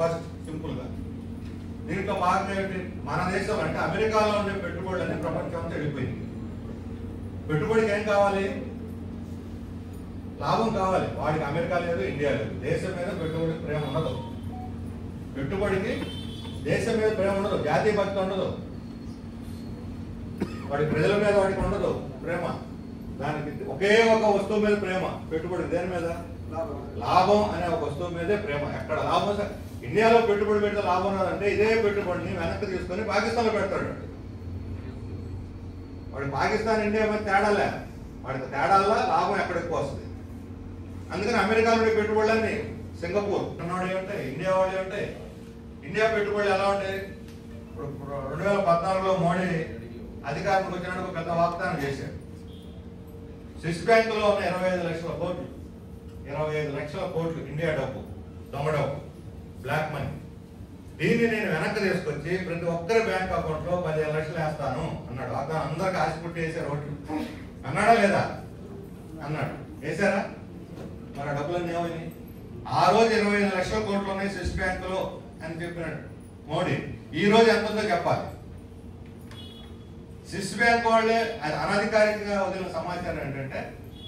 ఫస్ట్ సింపుల్గా దీంట్లో భాగంగా ఏంటి? మన దేశం అంటే అమెరికాలో ఉండే పెట్టుబడులు అనే ప్రపంచం అంతా వెళ్ళిపోయింది. పెట్టుబడికి ఏం కావాలి? లాభం కావాలి. వాడికి అమెరికా లేదు, ఇండియా లేదు. దేశం మీద పెట్టుబడికి ప్రేమ ఉండదు. పెట్టుబడికి దేశం మీద ప్రేమ ఉండదు, జాతీయ భక్తి ఉండదు, వాడి ప్రజల మీద వాడికి ఉండదు ప్రేమ. దానికి ఒకే ఒక వస్తువు మీద ప్రేమ. పెట్టుబడి దేని మీద? లాభం అనే ఒక వస్తువు మీదే ప్రేమ. ఎక్కడ లాభం? ఇండియాలో పెట్టుబడి పెడితే లాభం రాదంటే ఇదే పెట్టుబడిని వెనక్కి తీసుకొని పాకిస్తాన్లో పెడతాడు. వాడు పాకిస్తాన్ ఇండియా మీద తేడాలే, వాడికి తేడాల్లో లాభం ఎక్కడ ఎక్కువ వస్తుంది. అందుకని అమెరికాలో పెట్టుబడులన్నీ సింగపూర్ ఉన్నవాడు ఉంటాయి, ఇండియా వాళ్ళు ఉంటాయి. ఇండియా పెట్టుబడులు ఎలా ఉంటాయి? ఇప్పుడు 2014లో మోడీ అధికారానికి వచ్చినప్పుడు పెద్ద వాగ్దానం చేశాడు. స్విస్ బ్యాంకులో ఉన్న 25 లక్షల కోట్లు, 25 లక్షల కోట్లు ఇండియా డబ్బు, దొంగ డబ్బు, బ్లాక్ మనీ. దీన్ని నేను వెనక్కి తీసుకొచ్చి ప్రతి ఒక్కరి బ్యాంక్ అకౌంట్లో 15 లక్షలు వేస్తాను అన్నాడు. అతను అందరికి ఆశపుట్టి వేసారు ఓట్లు. అన్నాడా లేదా? అన్నాడు. వేసారా? మరి ఆ డబ్బులన్నీ ఏమైనాయి? ఆ రోజు 25 లక్షల కోట్లు ఉన్నాయి స్విస్ బ్యాంకులో అని చెప్పినాడు మోడీ. ఈ రోజు ఎంత ఉందో చెప్పాలి. స్విస్ బ్యాంక్ వాళ్ళే అనధికారికంగా వదిలిన సమాచారం ఏంటంటే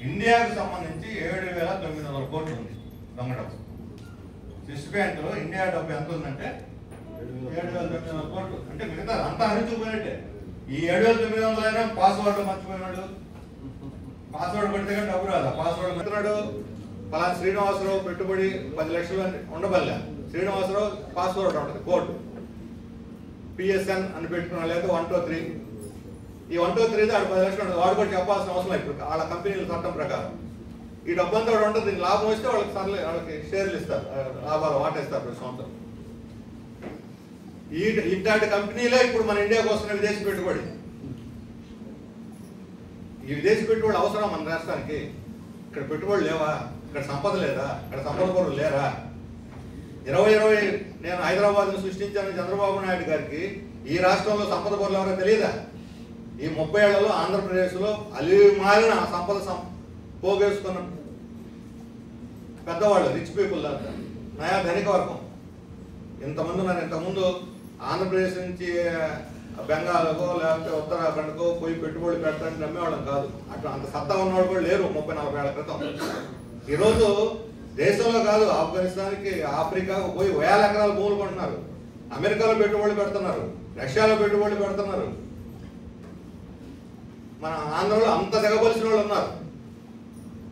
ఇండియాకు సంబంధించి 7,900 కోట్లు ఉంది దొంగ డబ్బు. స్విస్ బ్యాంకులో ఇండియా డబ్బు ఎంత ఉందంటే 7,900 కోట్లు. అంటే మిగతా అంతా హరించుకుపోయినట్టే. ఈ 7,900 అయినా పాస్వర్డ్ మర్చిపోయినాడు. పాస్వర్డ్ పెడితే కానీ డబ్బు రాదా? పాస్వర్డ్ పెడుతున్నాడు. పలానా శ్రీనివాసరావు పెట్టుబడి 10 లక్షలు అని ఉండబల్లే. శ్రీనివాసరావు పాస్వర్డ్ ఉంటుంది, కోడ్ PSN అని పెట్టుకున్నా, లేదా 123. ఈ 123 ఆడు 10 లక్షలు ఉంటుంది. వాడు కూడా చెప్పాల్సిన అవసరం ఇప్పుడు వాళ్ళ కంపెనీల చట్టం ప్రకారం. ఈ డబ్బంతా వాడు ఉంటుంది. దీనికి లాభం వస్తే వాళ్ళకి సర్లే, వాళ్ళకి షేర్లు ఇస్తారు, లాభాలు వాటేస్తారు ప్రతి సంవత్సరం. ఇట్లాంటి కంపెనీలే ఇప్పుడు మన ఇండియాకి వస్తున్న విదేశీ పెట్టుబడి. ఈ విదేశీ పెట్టుబడి అవసరం మన రాష్ట్రానికి? ఇక్కడ పెట్టుబడులు లేవా? ఇక్కడ సంపద లేదా? ఇక్కడ సంపద పరులు లేరా? 2020 నేను హైదరాబాద్ను సృష్టించాను చంద్రబాబు నాయుడు గారికి. ఈ రాష్ట్రంలో సంపద పరులు ఎవరో తెలియదా? ఈ 30 ఏళ్లలో ఆంధ్రప్రదేశ్లో అలిమాలిన సంపద పోగేసుకున్న పెద్దవాళ్ళు, రిచ్ పీపుల్, నయా ధనిక వర్గం ఇంతమంది ఉన్నారు. ఇంతకుముందు ఆంధ్రప్రదేశ్ నుంచి బెంగాల్కో లేకపోతే ఉత్తరాఖండ్కో పోయి పెట్టుబడులు పెట్టడానికి నమ్మేవాళ్ళం కాదు. అట్లా అంత సత్తా ఉన్నవాడు కూడా లేరు 30-40 ఏళ్ల క్రితం. ఈరోజు దేశంలో కాదు, ఆఫ్ఘనిస్తాన్కి, ఆఫ్రికాకు పోయి 1000 ఎకరాల భూములు కొంటున్నారు. అమెరికాలో పెట్టుబడులు పెడుతున్నారు, రష్యాలో పెట్టుబడులు పెడుతున్నారు. మన ఆంధ్రలో అంత తెగబలిసిన వాళ్ళు ఉన్నారు.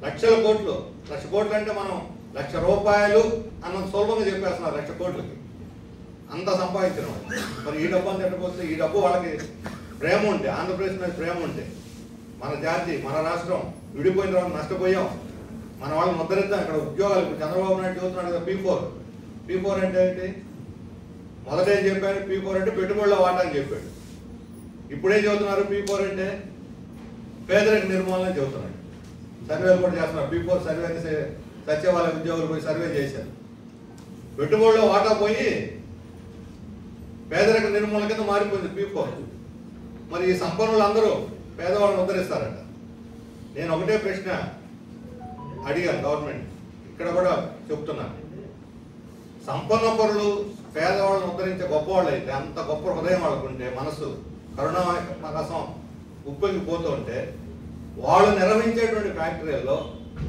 లక్షల కోట్లు. 1,00,000 కోట్లు అంటే మనం 1,00,000 రూపాయలు అన్నంత సులభంగా చెప్పేస్తున్నారు 1,00,000 కోట్లకి. అంత సంపాదించిన వాళ్ళు. మరి ఈ డబ్బు అంత ఎట్టపోతే? ఈ డబ్బు వాళ్ళకి ప్రేమ ఉంటే, ఆంధ్రప్రదేశ్ మీద ప్రేమ ఉంటే, మన జాతి, మన రాష్ట్రం విడిపోయిన తర్వాత నష్టపోయాం, మన వాళ్ళని ముద్దరిద్దాం. ఇక్కడ ఉద్యోగాలు ఇప్పుడు చంద్రబాబు నాయుడు చూస్తున్నాడు కదా, P4 అంటే ఏంటి? మొదట ఏం చెప్పాడు? P4 అంటే పెట్టుబడుల వాటా అని చెప్పాడు. ఇప్పుడేం చెబుతున్నారు? P4 అంటే పేదరిక నిర్మూలన చెబుతున్నాడు. సర్వేలు కూడా చేస్తున్నారు. P4 సర్వే సచివాలయ ఉద్యోగులు పోయి సర్వే చేశారు. పెట్టుబడుల వాటా పోయి పేదరిక నిర్మూలన కింద మారిపోయింది P4. మరి ఈ సంపన్నులు అందరూ పేదవాళ్ళని ఉద్ధరిస్తారట. నేను ఒకటే ప్రశ్న అడిగాను గవర్నమెంట్, ఇక్కడ కూడా చెప్తున్నాను. సంపన్న పరులు పేదవాళ్ళని ఉద్ధరించే గొప్పవాళ్ళు అయితే, అంత గొప్ప హృదయం వాళ్ళకుంటే, మనసు కరుణా రసం ఉప్పొంగిపోతూ ఉంటే, వాళ్ళు నిర్వహించేటువంటి ఫ్యాక్టరీల్లో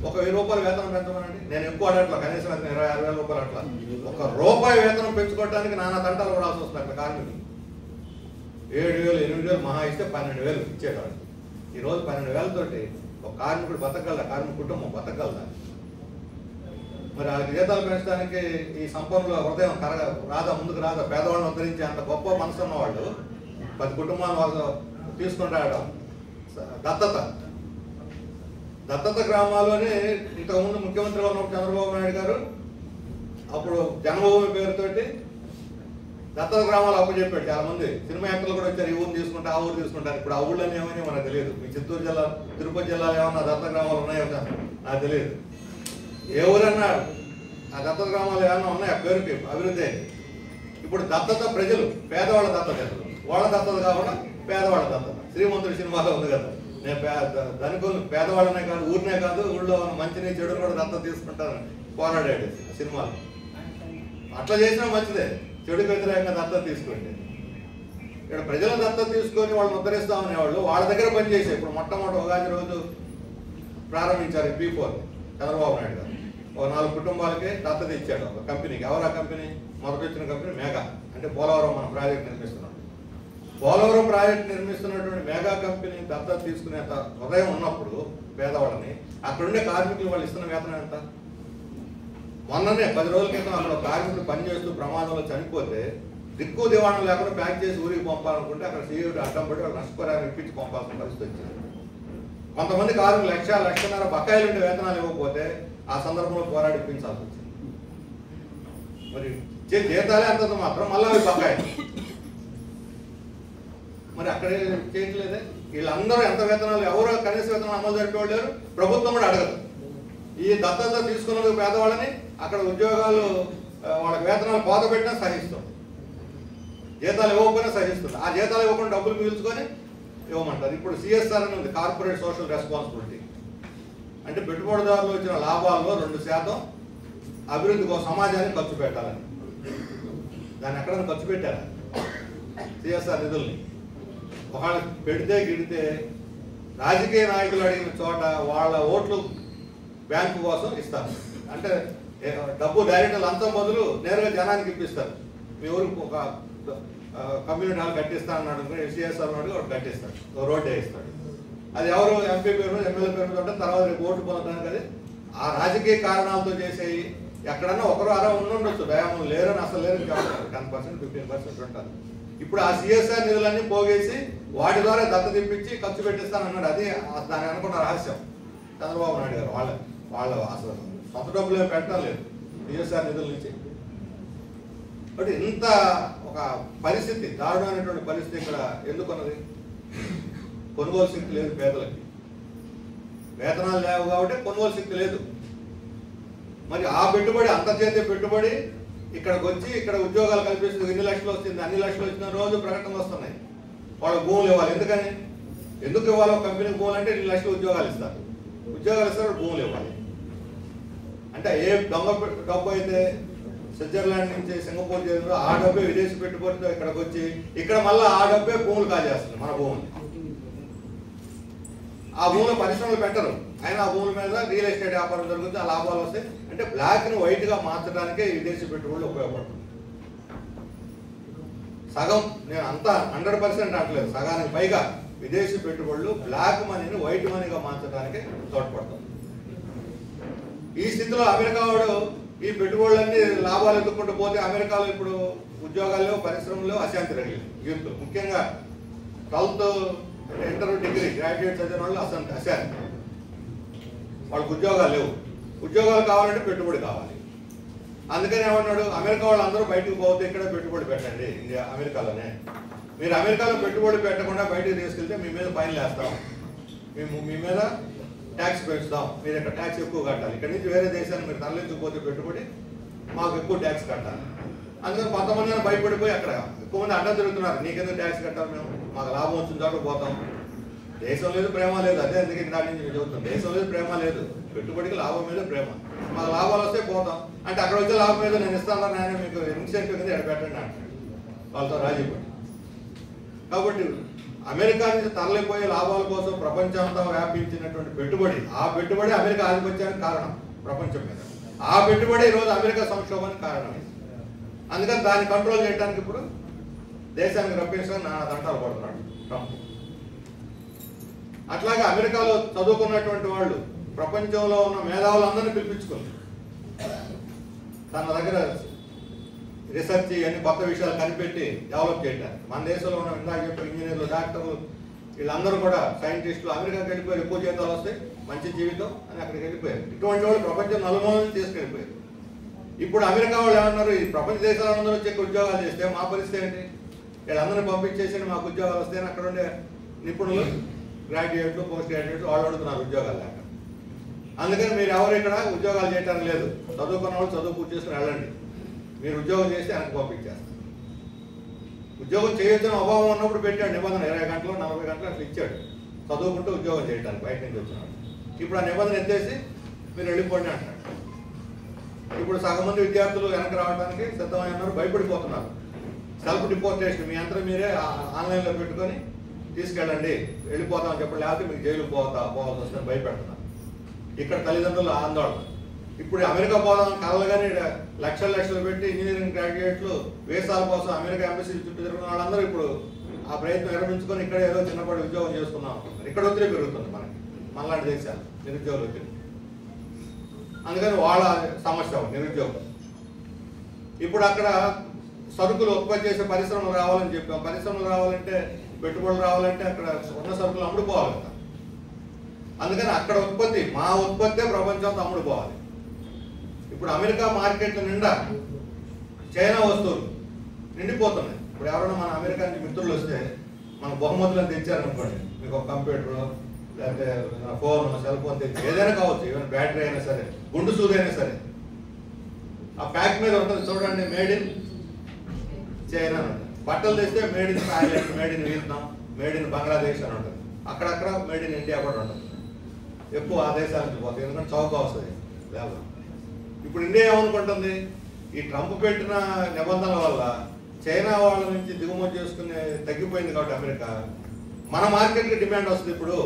ఒక 1,000 రూపాయలు వేతనం పెంచమనండి. నేను ఎక్కువ అడట్లా, కనీసం 20,000-60,000 రూపాయలు అట్లా. ₹1 వేతనం పెంచుకోవడానికి నానా తంటాలు పడాల్సి వస్తుంది అక్కడ కార్మికులు. 7,000, 8,000 మహా ఇస్తే 12,000 ఇచ్చేటవాళ్ళు. ఈరోజు 12,000తోటి ఒక కార్మికుడు బతకగలదా? కార్మిక కుటుంబం బతకగలదా? మరి ఆ జీతాలు పెంచడానికి ఈ సంపన్నుల హృదయం రాదా? ముందుకు రాదా? పేదవాళ్ళని ఉద్ధరించే అంత గొప్ప మనసు ఉన్న వాళ్ళు 10 కుటుంబాల వాళ్ళు తీసుకుంటాడు. దత్తత గ్రామాల్లోనే ఇంతకుముందు ముఖ్యమంత్రిగా ఉన్నప్పుడు చంద్రబాబు నాయుడు గారు అప్పుడు జన్మభూమి పేరుతోటి దత్తత గ్రామాలు అప్పచెప్పాడు. చాలా మంది సినిమా యాక్టర్లు కూడా వచ్చారు, ఈ ఊరు తీసుకుంటా, ఆ ఊరు తీసుకుంటారు. ఇప్పుడు ఆ ఊళ్ళని ఏమని మనకు తెలియదు. మీ చిత్తూరు జిల్లా, తిరుపతి జిల్లాలో ఏమన్నా దత్తత గ్రామాలు ఉన్నాయో నాకు తెలియదు. ఏ ఊరన్నా ఆ దత్తత గ్రామాలు ఏమన్నా ఉన్నాయా పేరుకి అభివృద్ధి? ఇప్పుడు దత్తత ప్రజలు, పేదవాళ్ళ దత్తత, వాళ్ళ దత్తత కాకుండా పేదవాళ్ళ దత్తత. శ్రీమంతుడి సినిమాలో ఉంది కదా, నేను ధనికులు పేదవాళ్ళనే కాదు, ఊరినే కాదు, ఊళ్ళో మంచిని చెడుని కూడా దత్తత తీసుకుంటారని పోరాడాడు సినిమాలో. అట్లా చేసినా మంచిదే, చెడుకు వ్యతిరేకంగా దత్తత తీసుకోండి. ఇక్కడ ప్రజల దత్తత తీసుకొని వాళ్ళని ఉద్ధరిస్తామనేవాళ్ళు వాళ్ళ దగ్గర పనిచేసే. ఇప్పుడు మొట్టమొదటి ఉగాది రోజు ప్రారంభించారు P4 చంద్రబాబు నాయుడు గారు. ఒక 4 కుటుంబాలకి దత్తత ఇచ్చాడు ఒక కంపెనీకి. ఎవరు ఆ కంపెనీ? మొదటి వచ్చిన కంపెనీ మెగా. అంటే పోలవరం మనం ప్రాజెక్ట్ నిర్మిస్తున్నాం. పోలవరం ప్రాజెక్ట్ నిర్మిస్తున్నటువంటి మెగా కంపెనీ దత్తత తీసుకునే హృదయం ఉన్నప్పుడు పేదవాళ్ళని, అక్కడుండే కార్మికులు వాళ్ళు ఇస్తున్న వేతనం ఎంత? మొన్ననే 10 రోజుల క్రితం అక్కడ కార్మికులు పనిచేస్తూ ప్రమాదంలో చనిపోతే దిక్కు దివాణం లేకుండా ప్యాక్ చేసి ఊరికి పంపాలనుకుంటే అక్కడ సీఈఓ అడ్డం పడి వాళ్ళు నష్టపరిహారం ఇప్పించి పంపాల్సిన పరిస్థితి వచ్చింది. కొంతమంది కార్మికులు 1,00,000-1,50,000 బకాయిలు ఉండే వేతనాలు ఇవ్వకపోతే ఆ సందర్భంలో పోరాడిపించాల్సి వచ్చింది. మరి జీతాలే అంతంత మాత్రం, మళ్ళీ అవి బకాయిలు. మరి అక్కడే చేయట్లేదే. వీళ్ళందరూ ఎంత వేతనాలు, ఎవరు కనీస వేతనాలు అమలు జరిపేవాళ్ళు లేరు, ప్రభుత్వం కూడా అడగదు. ఈ దత్తత తీసుకున్న పేదవాళ్ళని అక్కడ ఉద్యోగాలు వాళ్ళకి వేతనాలు కోత పెట్టినా సహిస్తాం, జీతాలు ఇవ్వకపోయినా సహిస్తుంది. ఆ జీతాలు ఇవ్వకుండా డబ్బులు పీల్చుకొని ఇవ్వమంటారు. ఇప్పుడు సిఎస్ఆర్ అని ఉంది, కార్పొరేట్ సోషల్ రెస్పాన్సిబిలిటీ. అంటే పెట్టుబడిదారులు వచ్చిన లాభాల్లో 2% అభివృద్ధి కోసం సమాజానికి ఖర్చు పెట్టాలని. దాన్ని ఎక్కడైనా ఖర్చు పెట్టారా సిఎస్ఆర్ నిధుల్ని? ఒకవేళ పెడితే గిడితే రాజకీయ నాయకులు అడిగిన చోట వాళ్ళ ఓట్లు బ్యాంకు కోసం ఇస్తారు. అంటే డబ్బు డైరెక్ట్ లంచం బదులు నేరుగా జనానికి ఇప్పిస్తారు. మీ ఊరికి ఒక కమ్యూనిటీ హాల్ కట్టిస్తా అన్నాడు, సిఎస్ఆర్ నాడు ఒకటి కట్టిస్తాడు, రోడ్డు వేయిస్తాడు. అది ఎవరు ఎంపీ పేరు ఎమ్మెల్యే పేరు ఉంటే తర్వాత రేపు ఓటు పొందడానికి అది ఆ రాజకీయ కారణాలతో చేసేవి. ఎక్కడన్నా ఒకరు అలా ఉండొచ్చు, దయాములు లేరని అసలు లేరని చెప్తారు. 10%, 15% ఉంటారు. ఇప్పుడు ఆ సిఎస్ఆర్ నిధులన్నీ పోగేసి వాటి ద్వారా దత్త తిప్పించి ఖర్చు పెట్టిస్తానన్నాడు. అది దాని అనుకున్న రహస్యం చంద్రబాబు నాయుడు గారు. వాళ్ళ అసలు సొంత డబ్బులు ఏమి పెట్టడం లేదు సిఎస్ఆర్ నిధుల నుంచి. కాబట్టి ఇంత ఒక పరిస్థితి, దారుణమైనటువంటి పరిస్థితి ఇక్కడ ఎందుకున్నది? కొనుగోలు శక్తి లేదు పేదలకి, వేతనాలు లేవు కాబట్టి కొనుగోలు శక్తి లేదు. మరి ఆ పెట్టుబడి, అంతర్జాతీయ పెట్టుబడి ఇక్కడికి వచ్చి ఇక్కడ ఉద్యోగాలు కల్పిస్తుంది. ఎన్ని లక్షలు వస్తుంది, అన్ని లక్షలు వచ్చిన రోజు ప్రకటనలు వస్తున్నాయి. వాళ్ళకి భూములు ఇవ్వాలి. ఎందుకు ఇవ్వాలి? ఒక కంపెనీకి భూములు అంటే 2 లక్షలు ఉద్యోగాలు ఇస్తారు, భూములు ఇవ్వాలి. అంటే ఏ దొంగ డబ్బు అయితే స్విట్జర్లాండ్ నుంచి సింగపూర్ చేసిందో ఆ డబ్బే విదేశీ పెట్టుబడితో ఇక్కడికి వచ్చి ఇక్కడ మళ్ళీ ఆ డబ్బే భూములు కాజేస్తుంది, మన భూములు. ఆ భూములు పరిశ్రమలు పెట్టరు, అయినా ఆ భూముల మీద రియల్ ఎస్టేట్ వ్యాపారం జరుగుతుంది, ఆ లాభాలు వస్తాయి. అంటే బ్లాక్ ని వైట్ గా మార్చడానికే విదేశీ పెట్టుబడులు ఉపయోగపడుతుంది. సగం, నేను అంతా 100% అంటలేదు, సగానికి పైగా విదేశీ పెట్టుబడులు బ్లాక్ మనీని వైట్ మనీగా మార్చడానికే తోడ్పడుతుంది. ఈ స్థితిలో అమెరికా వాడు ఈ పెట్టుబడులన్నీ లాభాలు ఎత్తుకుంటూ పోతే అమెరికాలో ఇప్పుడు ఉద్యోగాల్లో, పరిశ్రమల్లో అశాంతి రగిలింది. యూత్ ముఖ్యంగా 12th, ఇంటర్, డిగ్రీ గ్రాడ్యుయేట్ చదివిన వాళ్ళు అశాంతి. వాళ్ళకి ఉద్యోగాలు లేవు. ఉద్యోగాలు కావాలంటే పెట్టుబడి కావాలి. అందుకని ఏమన్నాడు, అమెరికా వాళ్ళు అందరూ బయటకు పోతే ఇక్కడే పెట్టుబడి పెట్టండి, ఇండియా అమెరికాలోనే. మీరు అమెరికాలో పెట్టుబడి పెట్టకుండా బయటకు తీసుకెళ్తే మీ మీద ఫైన్లు వేస్తాం, మీ మీద ట్యాక్స్ పెంచుతాం, మీరు ఇక్కడ ట్యాక్స్ ఎక్కువ కట్టాలి. ఇక్కడ నుంచి వేరే దేశాన్ని మీరు తరలించకపోతే పెట్టుబడి మాకు ఎక్కువ ట్యాక్స్ కట్టాలి. అందుకని కొంతమంది భయపడిపోయి అక్కడ ఎక్కువ మంది అడ్డం తిరుగుతున్నారు. నీకెందుకు ట్యాక్స్ కట్టాలి, మేము మాకు లాభం వచ్చిన చోట పోతాం. దేశం లేదు, ప్రేమ లేదు. అదే అందుకే దాని నుంచి నేను చెబుతాను, దేశం లేదు, ప్రేమ లేదు. పెట్టుబడికి లాభం మీద ప్రేమ. మాకు లాభాలు వస్తే పోతాం అంటే అక్కడ వచ్చే లాభం మీద నేను ఇస్తాను, నేను మీకు ఇన్సెంటివ్ కింద ఎడబెట్టండి అంటాడు వాళ్ళతో రాజీ పడి. కాబట్టి అమెరికా నుంచి తరలిపోయే లాభాల కోసం ప్రపంచంతో వ్యాపించినటువంటి పెట్టుబడి, ఆ పెట్టుబడి అమెరికా ఆధిపత్యానికి కారణం ప్రపంచం మీద. ఆ పెట్టుబడి ఈరోజు అమెరికా సంక్షోభానికి కారణమైంది. అందుకని దాన్ని కంట్రోల్ చేయడానికి ఇప్పుడు దేశానికి రప్పించడానికి నానా దంటాలు పడుతున్నాడు ట్రంప్. అట్లాగే అమెరికాలో చదువుకున్నటువంటి వాళ్ళు ప్రపంచంలో ఉన్న మేధావులందరినీ పిలిపించుకుంది తన దగ్గర రీసెర్చ్ అన్ని కొత్త విషయాలు కనిపెట్టి డెవలప్ చేయడానికి. మన దేశంలో ఉన్న ఇందాక చెప్పిన ఇంజనీర్లు, డాక్టర్లు, వీళ్ళందరూ కూడా సైంటిస్టులు అమెరికాకి వెళ్ళిపోయారు. ఎక్కువ జీతాలు వస్తాయి, మంచి జీవితం అని అక్కడికి వెళ్ళిపోయారు. ఇటువంటి వాళ్ళు ప్రపంచం నలుమూలలను తీసుకెళ్ళిపోయారు. ఇప్పుడు అమెరికా వాళ్ళు ఏమన్నారు, ఈ ప్రపంచ దేశాలందరూ వచ్చి ఉద్యోగాలు చేస్తే మా పరిస్థితి ఏంటి? వీళ్ళందరినీ పంపించేసి మాకు ఉద్యోగాలు వస్తాయని అక్కడ ఉండే నిపుణులు, గ్రాడ్యుయేట్లు, పోస్ట్ గ్రాడ్యుయేట్లు వాళ్ళు అడుగుతున్నారు ఉద్యోగాలు లేక. అందుకని మీరు ఎవరు ఇక్కడ ఉద్యోగాలు చేయడానికి లేదు, చదువుకున్న వాళ్ళు చదువు పూర్తి చేసుకుని వెళ్ళండి, మీరు ఉద్యోగం చేస్తే ఆయనకు పంపించేస్తారు. ఉద్యోగం చేయొచ్చిన అభావం ఉన్నప్పుడు పెట్టాడు నిబంధన, 20 గంటలు 40 గంటలు అట్లా ఇచ్చాడు చదువుకుంటూ ఉద్యోగం చేయడానికి బయట నుంచి వచ్చినాడు. ఇప్పుడు ఆ నిబంధన ఎత్తేసి మీరు వెళ్ళిపోండి అంటాడు. ఇప్పుడు సగం మంది విద్యార్థులు వెనక్కి రావడానికి సిద్ధమై ఉన్నారు, భయపడిపోతున్నారు. సెల్ఫ్ డిపోర్టేషన్, మీ అంతా మీరే ఆన్లైన్లో పెట్టుకొని తీసుకెళ్ళండి, వెళ్ళిపోతామని చెప్పండి, లేకపోతే మీకు జైలుకు పోవాల్సి వస్తుందని భయపెడుతున్నారు. ఇక్కడ తల్లిదండ్రులు ఆందోళన. ఇప్పుడు అమెరికా పోదాం కలలుగానే లక్షలు పెట్టి ఇంజనీరింగ్ గ్రాడ్యుయేట్లు వీసాల కోసం అమెరికా ఎంబసీ చుట్టూ తిరుగుతున్న వాళ్ళందరూ ఇప్పుడు ఆ ప్రయత్నం విరమించుకొని ఇక్కడ ఏదో చిన్నపాటి ఉద్యోగం చేసుకున్నాం. ఇక్కడ ఒత్తిడి పెరుగుతుంది మనలాంటి దేశాలు, నిరుద్యోగుల ఒత్తిడి. అందుకని వాళ్ళ సమస్య నిరుద్యోగం. ఇప్పుడు అక్కడ సరుకులు ఉత్పత్తి చేసే పరిశ్రమలు రావాలని చెప్పాం. పరిశ్రమలు రావాలంటే, పెట్టుబడులు రావాలంటే అక్కడ ఉన్న సరుకులు అమ్ముడుపోవాలి కదా. అందుకని అక్కడ ఉత్పత్తి, మా ఉత్పత్తే ప్రపంచంతో అమ్ముడుపోవాలి. ఇప్పుడు అమెరికా మార్కెట్ల నిండా చైనా వస్తువులు నిండిపోతున్నాయి. ఇప్పుడు ఎవరైనా మన అమెరికా నుంచి మిత్రులు వస్తే మన బహుమతులను తెచ్చారనుకోండి, మీకు ఒక కంప్యూటర్ లేకపోతే ఫోన్, సెల్ ఫోన్ తెచ్చి ఏదైనా కావచ్చు, ఈవెన్ బ్యాటరీ అయినా సరే, గుండు సూదైనా సరే, ఆ ప్యాక్ మీద ఉంటుంది చూడండి, మేడ్ ఇన్ చైనా అని ఉంటుంది. బట్టలు తెస్తే made in Thailand, made in Vietnam, made in Bangladesh అని ఉంటుంది. అక్కడక్కడ మేడ్ ఇన్ ఇండియా కూడా ఉంటుంది. ఎక్కువ ఆ దేశాల నుంచి పోతుంది, ఎందుకంటే చౌకగా వస్తుంది లేబర్. ఇప్పుడు ఇండియా ఏమనుకుంటుంది, ఈ ట్రంప్ పెట్టిన నిబంధనల వల్ల చైనా వాళ్ళ నుంచి దిగుమతి చేసుకునే తగ్గిపోయింది కాబట్టి అమెరికా, మన మార్కెట్కి డిమాండ్ వస్తుంది ఇప్పుడు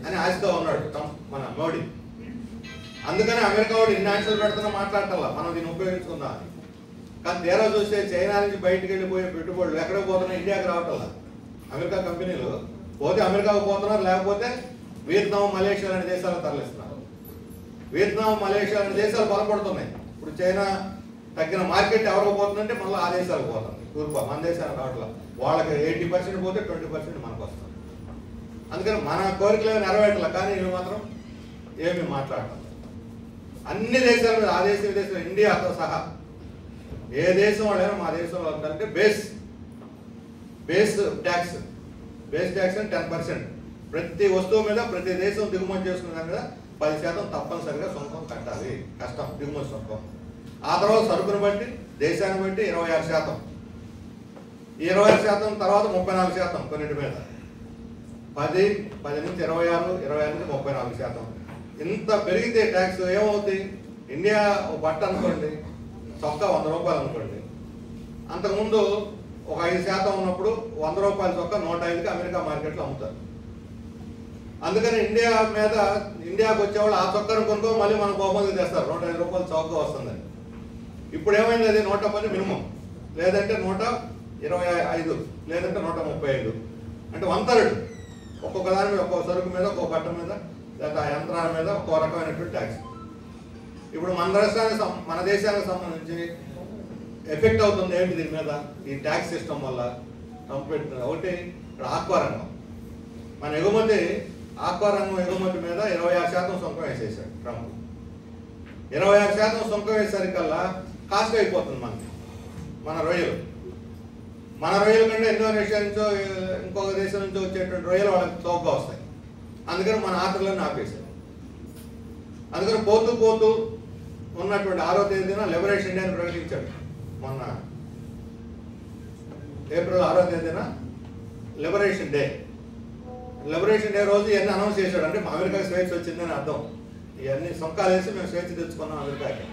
అని ఆశతో ఉన్నాడు ట్రంప్, మన మోడీ. అందుకని అమెరికా వాడు ఇన్ని ఆంక్షలు పెడుతున్నా మాట్లాడటల్లా, మనం దీన్ని ఉపయోగించుకుందాం అని. కానీ తీరా చూస్తే చైనా నుంచి బయటకు వెళ్ళిపోయే పెట్టుబడులు ఎక్కడికి పోతున్నాయి, ఇండియాకి రావటల్లా. అమెరికా కంపెనీలు పోతే అమెరికాకు పోతున్నారు, లేకపోతే వియత్నాం, మలేషియా లాంటి దేశాలకు తరలిస్తున్నారు. వియత్నాం, మలేషియా లాంటి దేశాలు బలపడుతున్నాయి. ఇప్పుడు చైనా తగ్గిన మార్కెట్ ఎవరికి పోతుందంటే మళ్ళీ ఆ దేశాలకు పోతుంది. తూర్పు మన దేశాలకు రావట్లేదు. వాళ్ళకి 80% పోతే 20% మనకు వస్తుంది. అందుకని మన కోరికలు నెరవేర్చాలి, కానీ వీళ్ళు మాత్రం ఏమి మాట్లాడటం. అన్ని దేశాల మీద, ఆ దేశం దేశం ఇండియాతో సహా ఏ దేశం వాళ్ళైనా మా దేశంలో ఉంటారంటే బేస్ ట్యాక్స్ అంటే 10%. ప్రతి వస్తువు మీద ప్రతి దేశం దిగుమతి చేసుకున్న దాని మీద 10% తప్పనిసరిగా సుంకం కట్టాలి, కష్టం దిగుమతి సుంకం. ఆ తర్వాత సరుకును బట్టి, దేశాన్ని బట్టి 26%. ఈ 26% తర్వాత 34% కొన్నింటి మీద, 10 నుంచి 26, 26 నుంచి 34%. ఇంత పెరిగితే ట్యాక్స్ ఏమవుతుంది? ఇండియా బట్ట అనుకోండి, చొక్కా 100 రూపాయలు అనుకోండి, అంతకుముందు ఒక 5% ఉన్నప్పుడు 100 రూపాయల చొక్కా 105కి అమెరికా మార్కెట్లో అమ్ముతారు. అందుకని ఇండియాకు వచ్చేవాళ్ళు ఆ చొక్కాను కొనుక్కో మళ్ళీ మన బహుమతి తెస్తారు, 105 రూపాయలు చౌకగా వస్తుందని. ఇప్పుడు ఏమైంది? అది 110 మినిమం, లేదంటే 125, లేదంటే 135, అంటే 1/3. ఒక్కొక్క దాని మీద, ఒక్కొక్క సరుకు మీద, ఒక్కొక్క బట్ట మీద, లేదా ఆ యంత్రాల మీద ఒక్కో రకమైనటువంటి ట్యాక్స్. ఇప్పుడు మన దేశానికి సంబంధించి ఎఫెక్ట్ అవుతుంది ఏంటి దీని మీద? ఈ ట్యాక్స్ సిస్టమ్ వల్ల పెట్టిన ఒకటి ఇక్కడ ఆక్వా రంగం. మన ఆక్వా రంగం ఎగుమతి మీద 26% సుంకం వేసేసాడు ట్రంప్. 26% సుంకం వేసేసరికల్లా కాస్ట్ అయిపోతుంది మన రొయ్యలు. మన రొయ్యల కంటే ఇండోనేషియా నుంచో ఇంకొక దేశం నుంచో వచ్చేటువంటి రొయ్యలు వాళ్ళకి చౌకగా వస్తాయి. అందుకని మన ఆటలను ఆపేశారు. అందుకని పోతూ ఉన్నటువంటి 6వ తేదీన లిబరేషన్ డే అని ప్రకటించాడు. మొన్న ఏప్రిల్ 6వ తేదీన లిబరేషన్ డే రోజు ఇవన్నీ అనౌన్స్ చేశాడు. అంటే అమెరికాకి స్వేచ్ఛ వచ్చిందని అర్థం. ఇవన్నీ సొంకాలు వేసి మేము స్వేచ్ఛ తెచ్చుకున్నాం అమెరికాకి.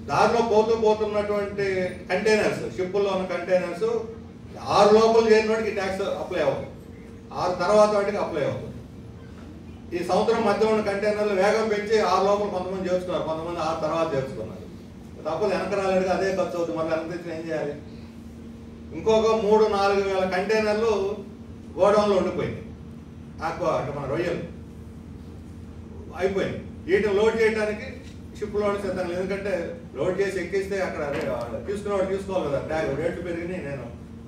దారిలో పోతున్నటువంటి కంటైనర్స్, షిప్పుల్లో ఉన్న కంటైనర్స్ 6 లోపల చేరిన వాటికి ట్యాక్స్ అప్లై అవుతుంది, 6 తర్వాత వాటికి అప్లై అవుతుంది. ఈ సంవత్సరం మధ్య ఉన్న కంటైనర్లు వేగం పెంచి 6 లోపల కొంతమంది చేర్చుకున్నారు, కొంతమంది 6 తర్వాత చేర్చుకున్నారు. తప్పదు, వెనక రాలేడుగా అదే ఖర్చు అవుతుంది. మళ్ళీ వెనక తెచ్చిన ఏం చేయాలి? ఇంకొక 3-4 వేల కంటైనర్లు గోడౌన్లో ఉండిపోయింది. అంటే మన రొయ్యలు అయిపోయింది. వీటిని లోడ్ చేయడానికి షిప్ లోడ్ సిద్ధం లేదు. ఎందుకంటే లోడ్ చేసి ఎక్కిస్తే అక్కడ తీసుకునేవాడు తీసుకోవాలి కదా, ట్యాగ్ రేట్లు పెరిగినాయి,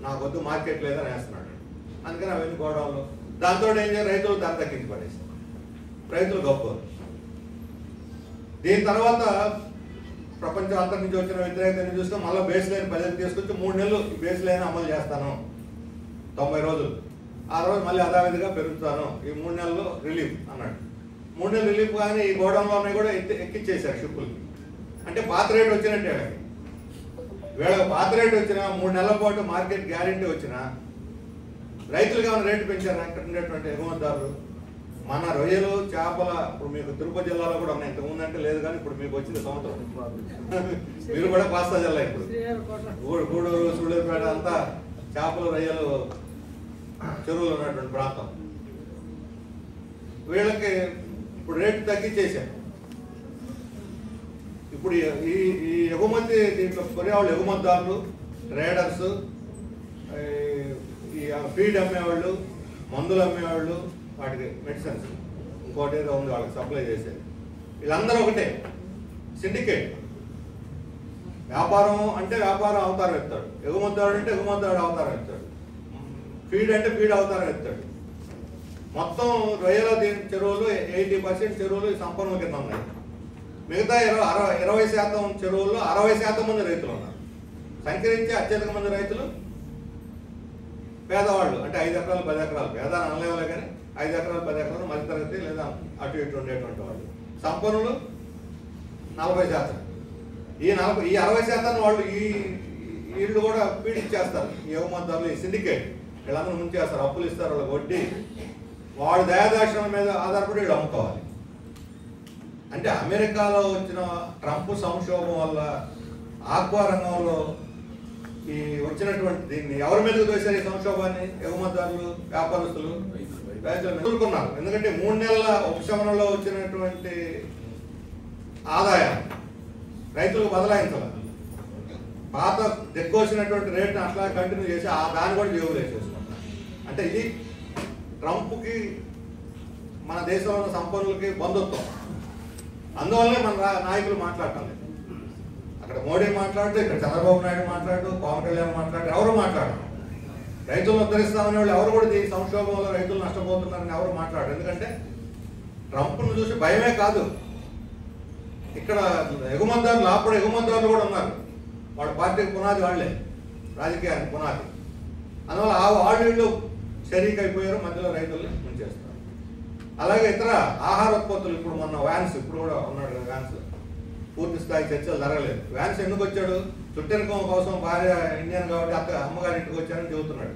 నాకు వద్దు మార్కెట్ లేదని వేస్తున్నాడు. అందుకని అవన్నీ గోడౌన్లో. దాంతో ఏం చేయాలి? రైతులు ధర తగ్గించి పడేస్తారు. రైతులు గొప్పలు. దీని తర్వాత ప్రపంచం అంతటి నుంచి వచ్చిన వ్యతిరేకతని చూస్తే మళ్ళీ బేస్ లైన్ 10 తీసుకొచ్చి 3 నెలలు ఈ బేస్ లైన్ అమలు చేస్తాను, 90 రోజులు. ఆ రోజు మళ్ళీ యథావిధిగా పెరుగుతాను, ఈ 3 నెలలు రిలీఫ్ అన్నాడు. 3 నెలలు రిలీఫ్ కానీ ఈ గోడౌన్లో ఉన్నాయి కూడా ఎక్కిచ్చేశారు షిప్పులకి. అంటే పాత రేటు వచ్చినట్టే. వీళ్ళకి పాత రేటు వచ్చిన 3 నెలల పాటు మార్కెట్ గ్యారెంటీ వచ్చిన రైతులుగా ఉన్న రేటు పెంచారు అక్కడ ఉండేటువంటి ఎగుమతిదారులు. మన రొయ్యలు, చేపల ఇప్పుడు మీకు తిరుపతి జిల్లాలో కూడా ఉన్నాయి, ఇంతకుముందు అంటే లేదు కానీ ఇప్పుడు మీకు వచ్చింది సంవత్సరం. మీరు కూడా కోస్తా జిల్లా, ఇప్పుడు గూడూరు, సూళ్ళూరుపేట అంతా చేపలు, రొయ్యలు చెరువులు ఉన్నటువంటి ప్రాంతం. వీళ్ళకి ఇప్పుడు రేటు తగ్గించేసారు. ఇప్పుడు ఈ ఎగుమతి దీంట్లో కొనేవాళ్ళు ఎగుమతిదారులు, ట్రేడర్స్, ఈ ఫీడ్ అమ్మేవాళ్ళు, మందులు అమ్మేవాళ్ళు, వాటికి మెడిసిన్స్, ఇంకోటి ఏదో ఉంది వాళ్ళకి సప్లై చేసేది, వీళ్ళందరూ ఒకటే సిండికేట్. వ్యాపారం అంటే వ్యాపారం అవతారం ఎత్తాడు, ఎగుమతిదారుడు అంటే ఎగుమతిదారుడు అవతారం ఎత్తాడు, ఫీడ్ అంటే ఫీడ్ అవతారం ఎత్తాడు. మొత్తం రొయ్యల చెరువులు 80% చెరువులు సంపన్నం కింద ఉన్నాయి. మిగతా 20% చెరువుల్లో 60% మంది రైతులు ఉన్నారు. సంఖ్యరించి అత్యధిక మంది రైతులు పేదవాళ్ళు అంటే 5 ఎకరాలు 10 ఎకరాలు పేద అనలేవులే కానీ 5 ఎకరాలు 10 ఎకరాలు మధ్యతరగతి లేదా అటు ఇటు ఉండేటువంటి వాళ్ళు. సంపన్నులు 40%. ఈ 60% వాళ్ళు వీళ్ళు కూడా పీడించేస్తారు. ఈ ఎగుమతిదారులు, ఈ సిండికేట్ వీళ్ళందరూ ముంచేస్తారు, అప్పులు ఇస్తారు, వాళ్ళకి వడ్డీ, వాడు దయాదాక్షిణం మీద ఆధారపడి వీళ్ళు అమ్ముకోవాలి. అంటే అమెరికాలో వచ్చిన ట్రంప్ సంక్షోభం వల్ల ఆక్వా రంగంలో ఈ వచ్చినటువంటి దీన్ని ఎవరి మీదకు తోసారు? ఈ సంక్షోభాన్ని ఎగుమతిదారులు, వ్యాపారస్తులు, రైతులు ఎదుర్కొన్నారు. ఎందుకంటే 3 నెలల ఉపశమనంలో వచ్చినటువంటి ఆదాయం రైతులకు బదలాయించాలి. పాత దెక్కొచ్చినటువంటి రేట్ని అట్లా కంటిన్యూ చేసి దాన్ని కూడా జేబులు వేసేసుకుంటారు. అంటే ఇది ట్రంప్కి మన దేశంలో ఉన్న సంపన్నులకి బంధుత్వం. అందువల్లనే మన నాయకులు మాట్లాడటం లేదు. అక్కడ మోడీ మాట్లాడుతూ, ఇక్కడ చంద్రబాబు నాయుడు మాట్లాడు, పవన్ కళ్యాణ్ మాట్లాడు, ఎవరు మాట్లాడరు. రైతులను ఉద్ధరిస్తామనే వాళ్ళు ఎవరు కూడా ఈ సంక్షోభంలో రైతులు నష్టపోతున్నారని ఎవరు మాట్లాడరు. ఎందుకంటే ట్రంప్ను చూసి భయమే కాదు, ఇక్కడ ఎగుమతిదారులు అప్పుడు ఎగుమతిదారులు కూడా ఉన్నారు. వాళ్ళ పార్టీకి పునాది వాళ్ళే, రాజకీయానికి పునాది. అందువల్ల వాళ్ళు షరీక్ అయిపోయారు, మధ్యలో రైతుల్ని ముంచేస్తారు. అలాగే ఇతర ఆహార ఉత్పత్తులు, ఇప్పుడు మొన్న వ్యాన్స్, ఇప్పుడు కూడా ఉన్నాడు వ్యాన్స్, పూర్తి స్థాయి చర్చలు జరగలేదు. వ్యాన్స్ ఎందుకు వచ్చాడు? చుట్టరికం కోసం భార్య ఇండియన్ కాబట్టి అమ్మగారి ఇంటికి వచ్చారని చెబుతున్నాడు.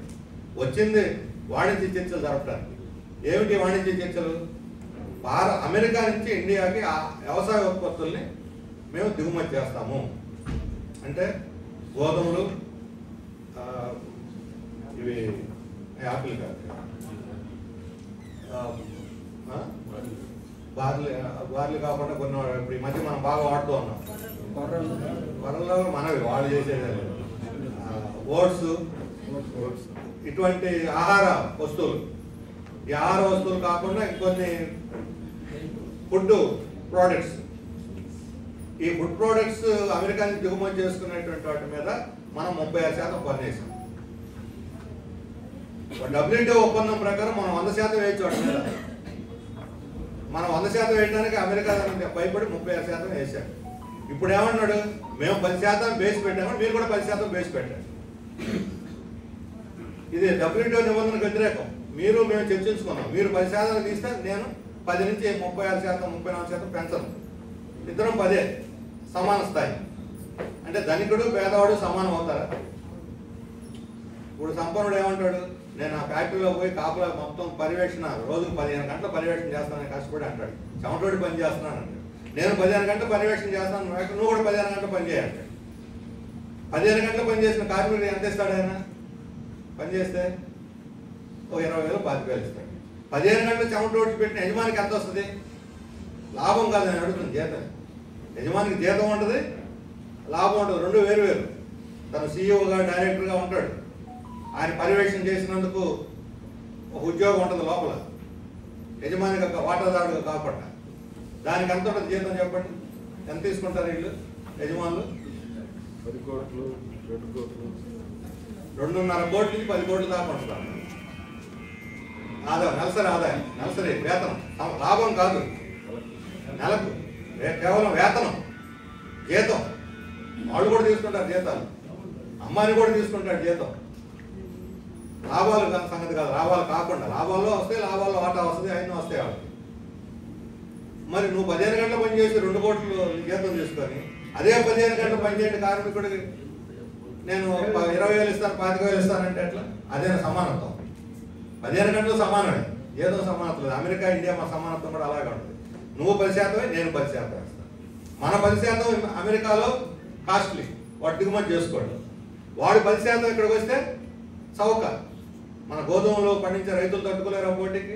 వచ్చింది వాణిజ్య చర్చలు జరపడానికి. ఏమిటి వాణిజ్య చర్చలు? అమెరికా నుంచి ఇండియాకి వ్యవసాయ ఉత్పత్తుల్ని మేము దిగుమతి చేస్తాము. అంటే గోధుమలు, ఇవి యాపిల్ కాదు, బార్లీ కాకుండా కొన్ని ఇప్పుడు ఈ మధ్య మనం బాగా వాడుతూ ఉన్నాం. వరల్లో మనవి వాళ్ళు చేసేదే లేదు. ఓట్స్, ఇటువంటి ఆహార వస్తువులు. ఈ ఆహార వస్తువులు కాకుండా ఇంకొన్ని ఫుడ్ ప్రోడక్ట్స్. ఈ ఫుడ్ ప్రోడక్ట్స్ అమెరికా నుంచి దిగుమతి చేసుకునేటువంటి వాటి మీద మనం 36% పన్ను వేసాం. WTO ఒప్పందం ప్రకారం మనం 100% వేయచ్చు వాటి మీద. మనం 100% వేయడానికి అమెరికా భయపడి 36% వేసాడు. ఇప్పుడు ఏమన్నాడు? మేము 10% బేస్ పెట్టాము, మీరు కూడా 10% బేస్ పెట్టారు. ఇది WTO నిబంధనకు వ్యతిరేకం. మేము చర్చించుకున్నాం. మీరు 10% తీస్తే నేను 10 నుంచి 36%, 34% పెంచను. ఇద్దరం 10 సమాన స్థాయి. అంటే ధనికుడు పేదవాడు సమానం అవుతారా? ఇప్పుడు సంపన్నుడు ఏమంటాడు? నేను ఆ ఫ్యాక్టరీలో పోయి కాపులా మొత్తం పర్యవేక్షణ రోజుకు 15 గంటల పర్యవేక్షణ చేస్తానని కష్టపడి అంటాడు. చెమటోడి పని చేస్తున్నాను అంటాడు. నేను 15 గంటల పర్యవేక్షణ చేస్తాను, నువ్వు కూడా 15 గంటల పని చేయాలంటాడు. 15 గంటల పని చేసిన కార్మికుడు ఎంత ఇస్తాడు? ఆయన పని చేస్తే ఓ 20,000, 25,000 ఇస్తాడు. 15 గంటలు చెమటోడి పెట్టిన యజమానికి ఎంత వస్తుంది? లాభం కాదు నేను అడుగుతుంది, జీతం. యజమానికి జీతం ఉంటుంది, లాభం ఉంటుంది, రెండు వేరు. తను సీఈఓగా డైరెక్టర్గా ఉంటాడు. ఆయన పర్యవేక్షణ చేసినందుకు ఒక ఉద్యోగం ఉంటుంది లోపల, యజమానికి ఒక వాటాదారుడుగా కాకుండా. దానికి ఎంత ఉంటుంది జీతం చెప్పండి? ఎంత తీసుకుంటారు వీళ్ళు యజమానులు? 10 కోట్లు, 2 కోట్లు, 2.5 కోట్ల నుంచి 10 కోట్ల దాకా ఉంటారు ఆదాయం. నెలసరి వేతనం, లాభం కాదు. నెలకు కేవలం వేతనం, జీతం. వాళ్ళు కూడా తీసుకుంటారు జీతాలు, అమ్మాయిని కూడా తీసుకుంటాడు జీతం. లాభాలు సంగతి కాదు, లాభాలు కాకుండా. లాభాల్లో వస్తే లాభాల్లో వాటా వస్తుంది, అయినా వస్తాయి వాళ్ళకి. మరి నువ్వు 15 గంటలు పనిచేసి 2 కోట్లు జీతం తీసుకొని అదే 15 గంటలు పనిచేయండి కార్మికుడికి నేను 20,000 ఇస్తాను, 25,000 ఇస్తానంటే ఎట్లా? అదే సమానత్వం. 15 గంటలు సమానమే, జీతం సమానత్వం లేదు. అమెరికా, ఇండియా మన సమానత్వం కూడా అలాగే ఉంటుంది. నువ్వు 10%, నేను 10% వేస్తాను. మన 10% అమెరికాలో కాస్ట్లీ, వాడు దిగుమతి చేసుకోండి. వాడు 10% ఇక్కడికి వస్తే చౌక. మన గోధుమలు పండించే రైతులు తట్టుకోలేరు పోటీకి,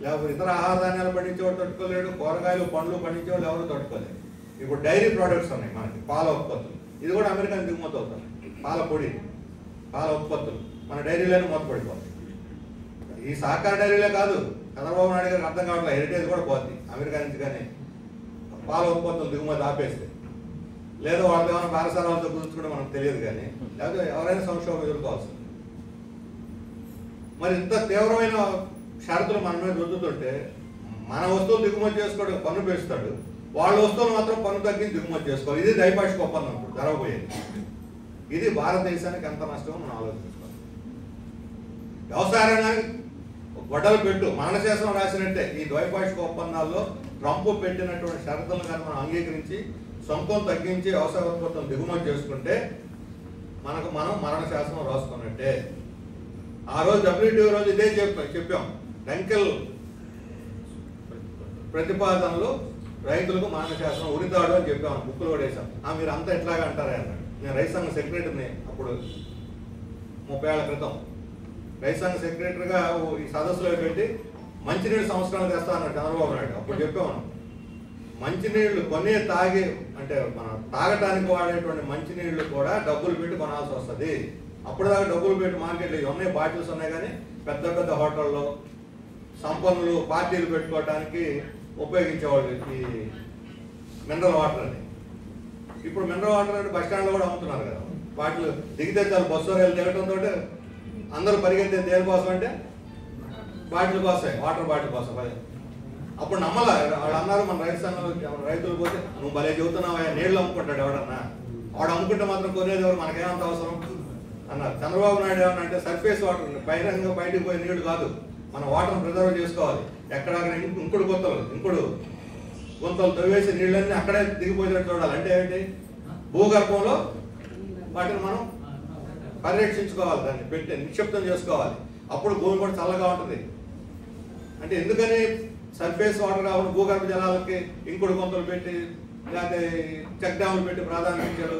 లేకపోతే ఇతర ఆహార ధాన్యాలు పండించేవాడు తట్టుకోలేడు, కూరగాయలు పండ్లు పండించేవాళ్ళు ఎవరు తట్టుకోలేరు. ఇప్పుడు డైరీ ప్రోడక్ట్స్ ఉన్నాయి మనకి, పాల ఉత్పత్తులు. ఇది కూడా అమెరికా దిగుమతి అవుతుంది. పాల పొడి, పాల ఉత్పత్తులు మన డైరీలోనే మూతపడిపోతాయి. ఈ సహకార డైరీలే కాదు, చంద్రబాబు నాయుడు గారికి అర్థం కావట్లేదు, హెరిటేజ్ కూడా పోతుంది అమెరికా నుంచి. కానీ పాల ఉత్పత్తులు దిగుమతి ఆపేస్తే, లేదా వాళ్ళు ఏమైనా పారసారాలతో కుదుర్చుకుంటే మనకు తెలియదు. కానీ లేకపోతే ఎవరైనా సంక్షోభం ఎదుర్కోవాల్సింది. మరి ఇంత తీవ్రమైన షరతులు మన మీద రుద్దుతుంటే మన వస్తువులు దిగుమతి చేసుకోవడం పన్ను పెంచుతాడు, వాళ్ళ వస్తువులు మాత్రం పన్ను తగ్గించి దిగుమతి చేసుకోవాలి. ఇది ద్వైపాక్షిక ఒప్పందం ఇప్పుడు జరగబోయేది. ఇది భారతదేశానికి ఎంత నష్టమో మనం ఆలోచించుకోవాలి. వ్యవసాయ రంగానికి గొడ్డలు పెట్టు మరణశాసనం రాసినట్టే ఈ ద్వైపాక్షిక ఒప్పందాల్లో ట్రంప్ పెట్టినటువంటి షరతులను కానీ మనం అంగీకరించి సొంతం తగ్గించి వ్యవసాయ ఉత్పత్తులను దిగుమతి చేసుకుంటే మనం మరణశాసనం రాసుకున్నట్టే. ఆ రోజు WTO రోజు ఇదే చెప్పాం. డంకెల్ ప్రతిపాదనలు రైతులకు మరణశాసనం ఉరితాడు అని చెప్పాము, బుక్కులు కూడా వేసాం. మీరు అంతా ఎట్లాగా అంటారా అన్నాడు. నేను రైతు సంఘ సెక్రటరీని అప్పుడు 30 ఏళ్ల క్రితం రైతు సంఘ సెక్రటరీగా ఈ సదస్సులో పెట్టి మంచినీళ్ళు సంస్కరణ తెస్తా అన్నాడు చంద్రబాబు నాయుడు. అప్పుడు చెప్పాము మంచినీళ్లు కొనే తాగే అంటే మనం తాగటానికి వాడేటువంటి మంచినీళ్లు కూడా డబ్బులు పెట్టి కొనాల్సి వస్తుంది. అప్పుడు దాకా డబ్బులు పెట్టి మార్కెట్లో ఉన్నాయి, బాటిల్స్ ఉన్నాయి, కానీ పెద్ద పెద్ద హోటల్లో సంపన్నులు పార్టీలు పెట్టుకోవడానికి ఉపయోగించేవాళ్ళు ఈ మినరల్ వాటర్ అని. ఇప్పుడు మినరల్ వాటర్ అంటే బస్ స్టాండ్లో కూడా అమ్ముతున్నారు కదా. వాటిలో దిగితే చాలు బస్సు రైలు దిగటంతో అందరూ పరిగెత్తే దేనికోసం అంటే బాటిల్ కోసం, వాటర్ బాటిల్ కోసం. అప్పుడు నమ్మలా వాళ్ళు అన్నారు. మన రైతు సంఘంలో రైతులు పోతే నువ్వు భలే చెబుతున్నావా, నీళ్ళు అమ్ముకుంటాడు ఎవడన్నా, వాడు అమ్ముకుంటే మాత్రం కొనేది ఎవరు, మనకేమంత అవసరం అన్నారు. చంద్రబాబు నాయుడు ఏమన్నా అంటే సర్ఫేస్ వాటర్ బహిరంగ బయటకు పోయే నీళ్లు కాదు, మనం వాటర్ని ప్రిజర్వ్ చేసుకోవాలి. ఎక్కడక్కడ ఇంకుడు గుంతలు తవ్వేసి నీళ్ళన్నీ అక్కడే దిగిపోయేటట్టు చూడాలి. అంటే ఏంటి, భూగర్భంలో వాటిని మనం పరిరక్షించుకోవాలి, దాన్ని పెట్టి నిక్షిప్తం చేసుకోవాలి. అప్పుడు భూమి కూడా చల్లగా ఉంటుంది. అంటే ఎందుకని సర్ఫేస్ వాటర్ కావాలి, భూగర్భ జలాలకి ఇంకుడు గుంతలు పెట్టి లేకపోతే చెక్ డ్యాములు పెట్టి ప్రాధాన్యత ఇచ్చాడు.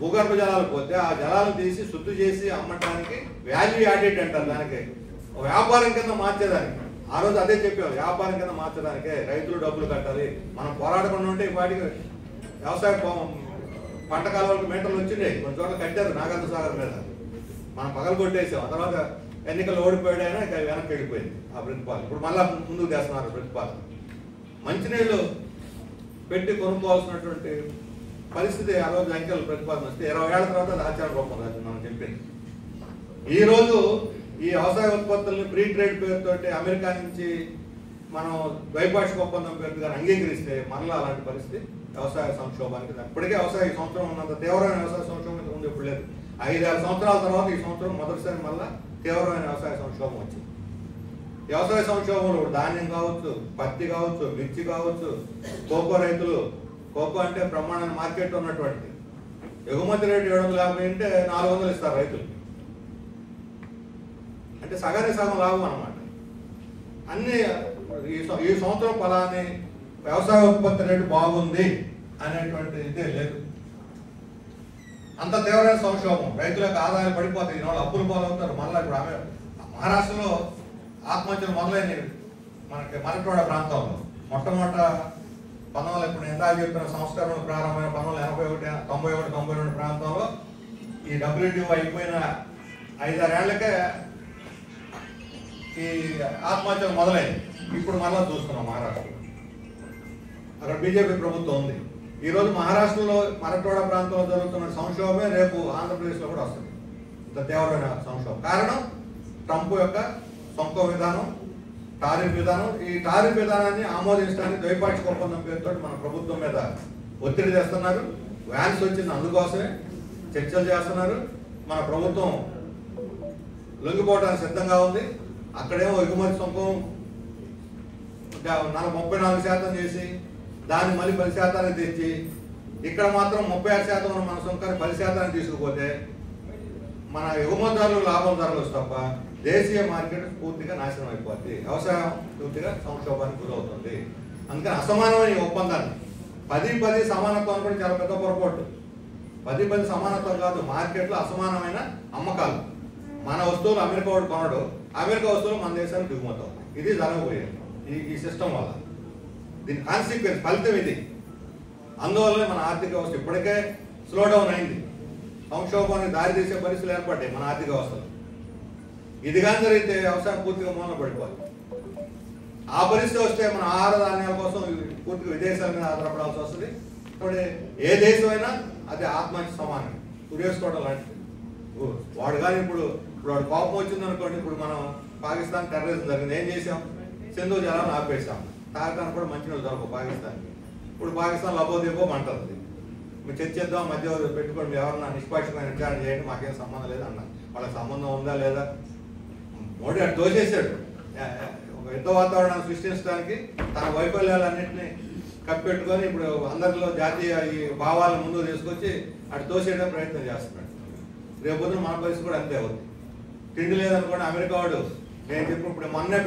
భూగర్భ జలాలు పోతే ఆ జలాలను తీసి శుద్ధి చేసి అమ్మటానికి వాల్యూ యాడెడ్ అంటారు. దానికి వ్యాపారం కింద మార్చేదానికి ఆ రోజు అదే చెప్పాం. వ్యాపారం కింద మార్చడానికే రైతులు డబ్బులు కట్టాలి. మనం పోరాడకుండా ఉంటే వాటికి వ్యవసాయ పంట కాలువలకు మీటర్లు వచ్చినాయి, కొన్ని చోట్ల కట్టారు నాగార్జున సాగర్ మీద, మనం పగలు కొట్టేసాం. ఆ తర్వాత ఎన్నికలు ఓడిపోయాడైనా ఇక వెనక్కి వెళ్ళిపోయింది ఆ ప్రతిపాదన. ఇప్పుడు మళ్ళా ముందుకు చేస్తున్నారు ప్రతిపాదన. మంచినీళ్ళు పెట్టి కొనుక్కోవాల్సినటువంటి పరిస్థితి ఆ రోజు అంకెల ప్రతిపాదన వస్తే 20 ఏళ్ల తర్వాత అది ఆచార రూపం మనం చెప్పింది. ఈ రోజు ఈ వ్యవసాయ ఉత్పత్తుల్ని ఫ్రీ ట్రేడ్ పేరుతోటి అమెరికా నుంచి మనం ద్వైపాక్షిక ఒప్పందం పేరుగా అంగీకరిస్తే మరలా అలాంటి పరిస్థితి వ్యవసాయ సంక్షోభానికి. ఇప్పటికే వ్యవసాయ సంవత్సరం ఉన్నంత తీవ్రమైన వ్యవసాయ సంక్షోభం ముందు ఇప్పుడు లేదు. 5-6 సంవత్సరాల తర్వాత ఈ సంవత్సరం మొదటిసారి మళ్ళా తీవ్రమైన వ్యవసాయ సంక్షోభం వచ్చింది. వ్యవసాయ సంక్షోభంలో ధాన్యం కావచ్చు, పత్తి కావచ్చు, మిర్చి కావచ్చు, కోకో రైతులు, కోకో అంటే బ్రహ్మాండ మార్కెట్ ఉన్నటువంటి ఎగుమతి రేటు 750 అంటే 400 ఇస్తారు రైతులు. అంటే సగానికి సగం లాభం అన్నమాట. అన్ని ఈ సంవత్సరం ఫలాన్ని వ్యవసాయ ఉత్పత్తి రేటు బాగుంది అనేటువంటి ఇదే లేదు. అంత తీవ్రమైన సంక్షోభం, రైతులకు ఆదాయాలు పడిపోతాయి, ఈనాడు అప్పులు పాలవుతారు. మళ్ళీ ఇప్పుడు మహారాష్ట్రలో ఆత్మహత్యలు మొదలైనవి. మనకి మరట్వాడ ప్రాంతంలో మొట్టమొదట 19 ఇప్పుడు ఎంత చెప్పిన సంస్కరణ ప్రారంభమైన 1981, 91, 92 ప్రాంతంలో ఈ WTO అయిపోయిన 5-6 ఏళ్లకే ఈ ఆత్మహత్యలు మొదలైంది. ఇప్పుడు మళ్ళా చూస్తున్నాం మహారాష్ట్రలో, అక్కడ బీజేపీ ప్రభుత్వం ఉంది. ఈరోజు మహారాష్ట్రలో మరట్వాడ ప్రాంతంలో జరుగుతున్న సంక్షోభమే రేపు ఆంధ్రప్రదేశ్లో కూడా వస్తుంది. ఇంత తీవ్రమైన సంక్షోభం కారణం ట్రంప్ యొక్క సొంత విధానం, టారిఫ్ విధానం. ఈ టారిఫ్ విధానాన్ని ఆమోదించడానికి ద్వైపాక్షిక ఒప్పందం పేరుతో మన ప్రభుత్వం మీద ఒత్తిడి చేస్తున్నారు. వ్యాన్స్ వచ్చింది అందుకోసమే చర్చలు చేస్తున్నారు. మన ప్రభుత్వం లొంగిపోవడానికి సిద్ధంగా ఉంది. అక్కడేమో ఎగుమతి సుంకం 34% చేసి దాన్ని మళ్ళీ 10% తెచ్చి ఇక్కడ మాత్రం 36% మన సుంకాన్ని 10% తీసుకుపోతే మన ఎగుమతిదారులు లాభం జరగవచ్చు తప్ప దేశీయ మార్కెట్ పూర్తిగా నాశనం అయిపోద్ది. వ్యవసాయం పూర్తిగా సంక్షోభానికి గురవుతుంది. అందుకని అసమానమైన ఒప్పందాన్ని 10-10 సమానత్వం కూడా చాలా పెద్ద పొరపాటు. 10-10 సమానత్వం కాదు, మార్కెట్లో అసమానమైన అమ్మకాలు. మన వస్తువులు అమెరికా వాడు కొనడు, అమెరికా వస్తువులు మన దేశానికి దిగుమతి అవుతాయి. ఇది జరగబోయేది ఈ సిస్టమ్ వల్ల. దీని కాన్సిక్వెన్స్ ఫలితం ఇది. అందువల్ల మన ఆర్థిక వ్యవస్థ ఇప్పటికే స్లో డౌన్ అయింది. సంక్షోభానికి దారితీసే పరిస్థితులు ఏర్పడ్డాయి మన ఆర్థిక వ్యవస్థలో. ఇది కానీ జరిగితే వ్యవసాయం పూర్తిగా మూలన పడిపోవాలి. ఆ పరిస్థితి వస్తే మన ఆహార ధాన్యాల కోసం పూర్తిగా విదేశాల మీద ఆధారపడాల్సి వస్తుంది. ఇప్పుడు ఏ దేశమైనా అది ఆత్మహత్య సమానం, ఉరేసుకోవడం లాంటిది. వాడు కానీ ఇప్పుడు వాడు కోపం వచ్చింది అనుకోండి, ఇప్పుడు మనం పాకిస్తాన్ టెర్రరిజం జరిగింది, ఏం చేసాం, సింధు జలాన్ని ఆపేసాం. తాగడానికి కూడా మంచినీళ్ళు దొరకవు పాకిస్తాన్కి. ఇప్పుడు పాకిస్తాన్ లబోదీపో అంటుంది. మీరు చర్చిద్దాం, మధ్య పెట్టుకోండి, ఎవరన్నా నిష్పాక్షమైన విచారణ చేయండి, మాకేం సంబంధం లేదు అన్నారు. వాళ్ళకి సంబంధం ఉందా లేదా? మోడీ అటు తోసేసాడు. ఒక యుద్ధ వాతావరణాన్ని సృష్టించడానికి తన వైఫల్యాలన్నింటినీ కప్పెట్టుకొని ఇప్పుడు అందరిలో జాతీయ ఈ భావాలను ముందుకు తీసుకొచ్చి అటు తోసేయడం ప్రయత్నం చేస్తున్నాడు. రేపు పొద్దున మన పరిస్థితి కూడా అంతే అవుతుంది. తిండి లేదనుకోండి, అమెరికా వాడు నేను చెప్పిన ఇప్పుడు మొన్నే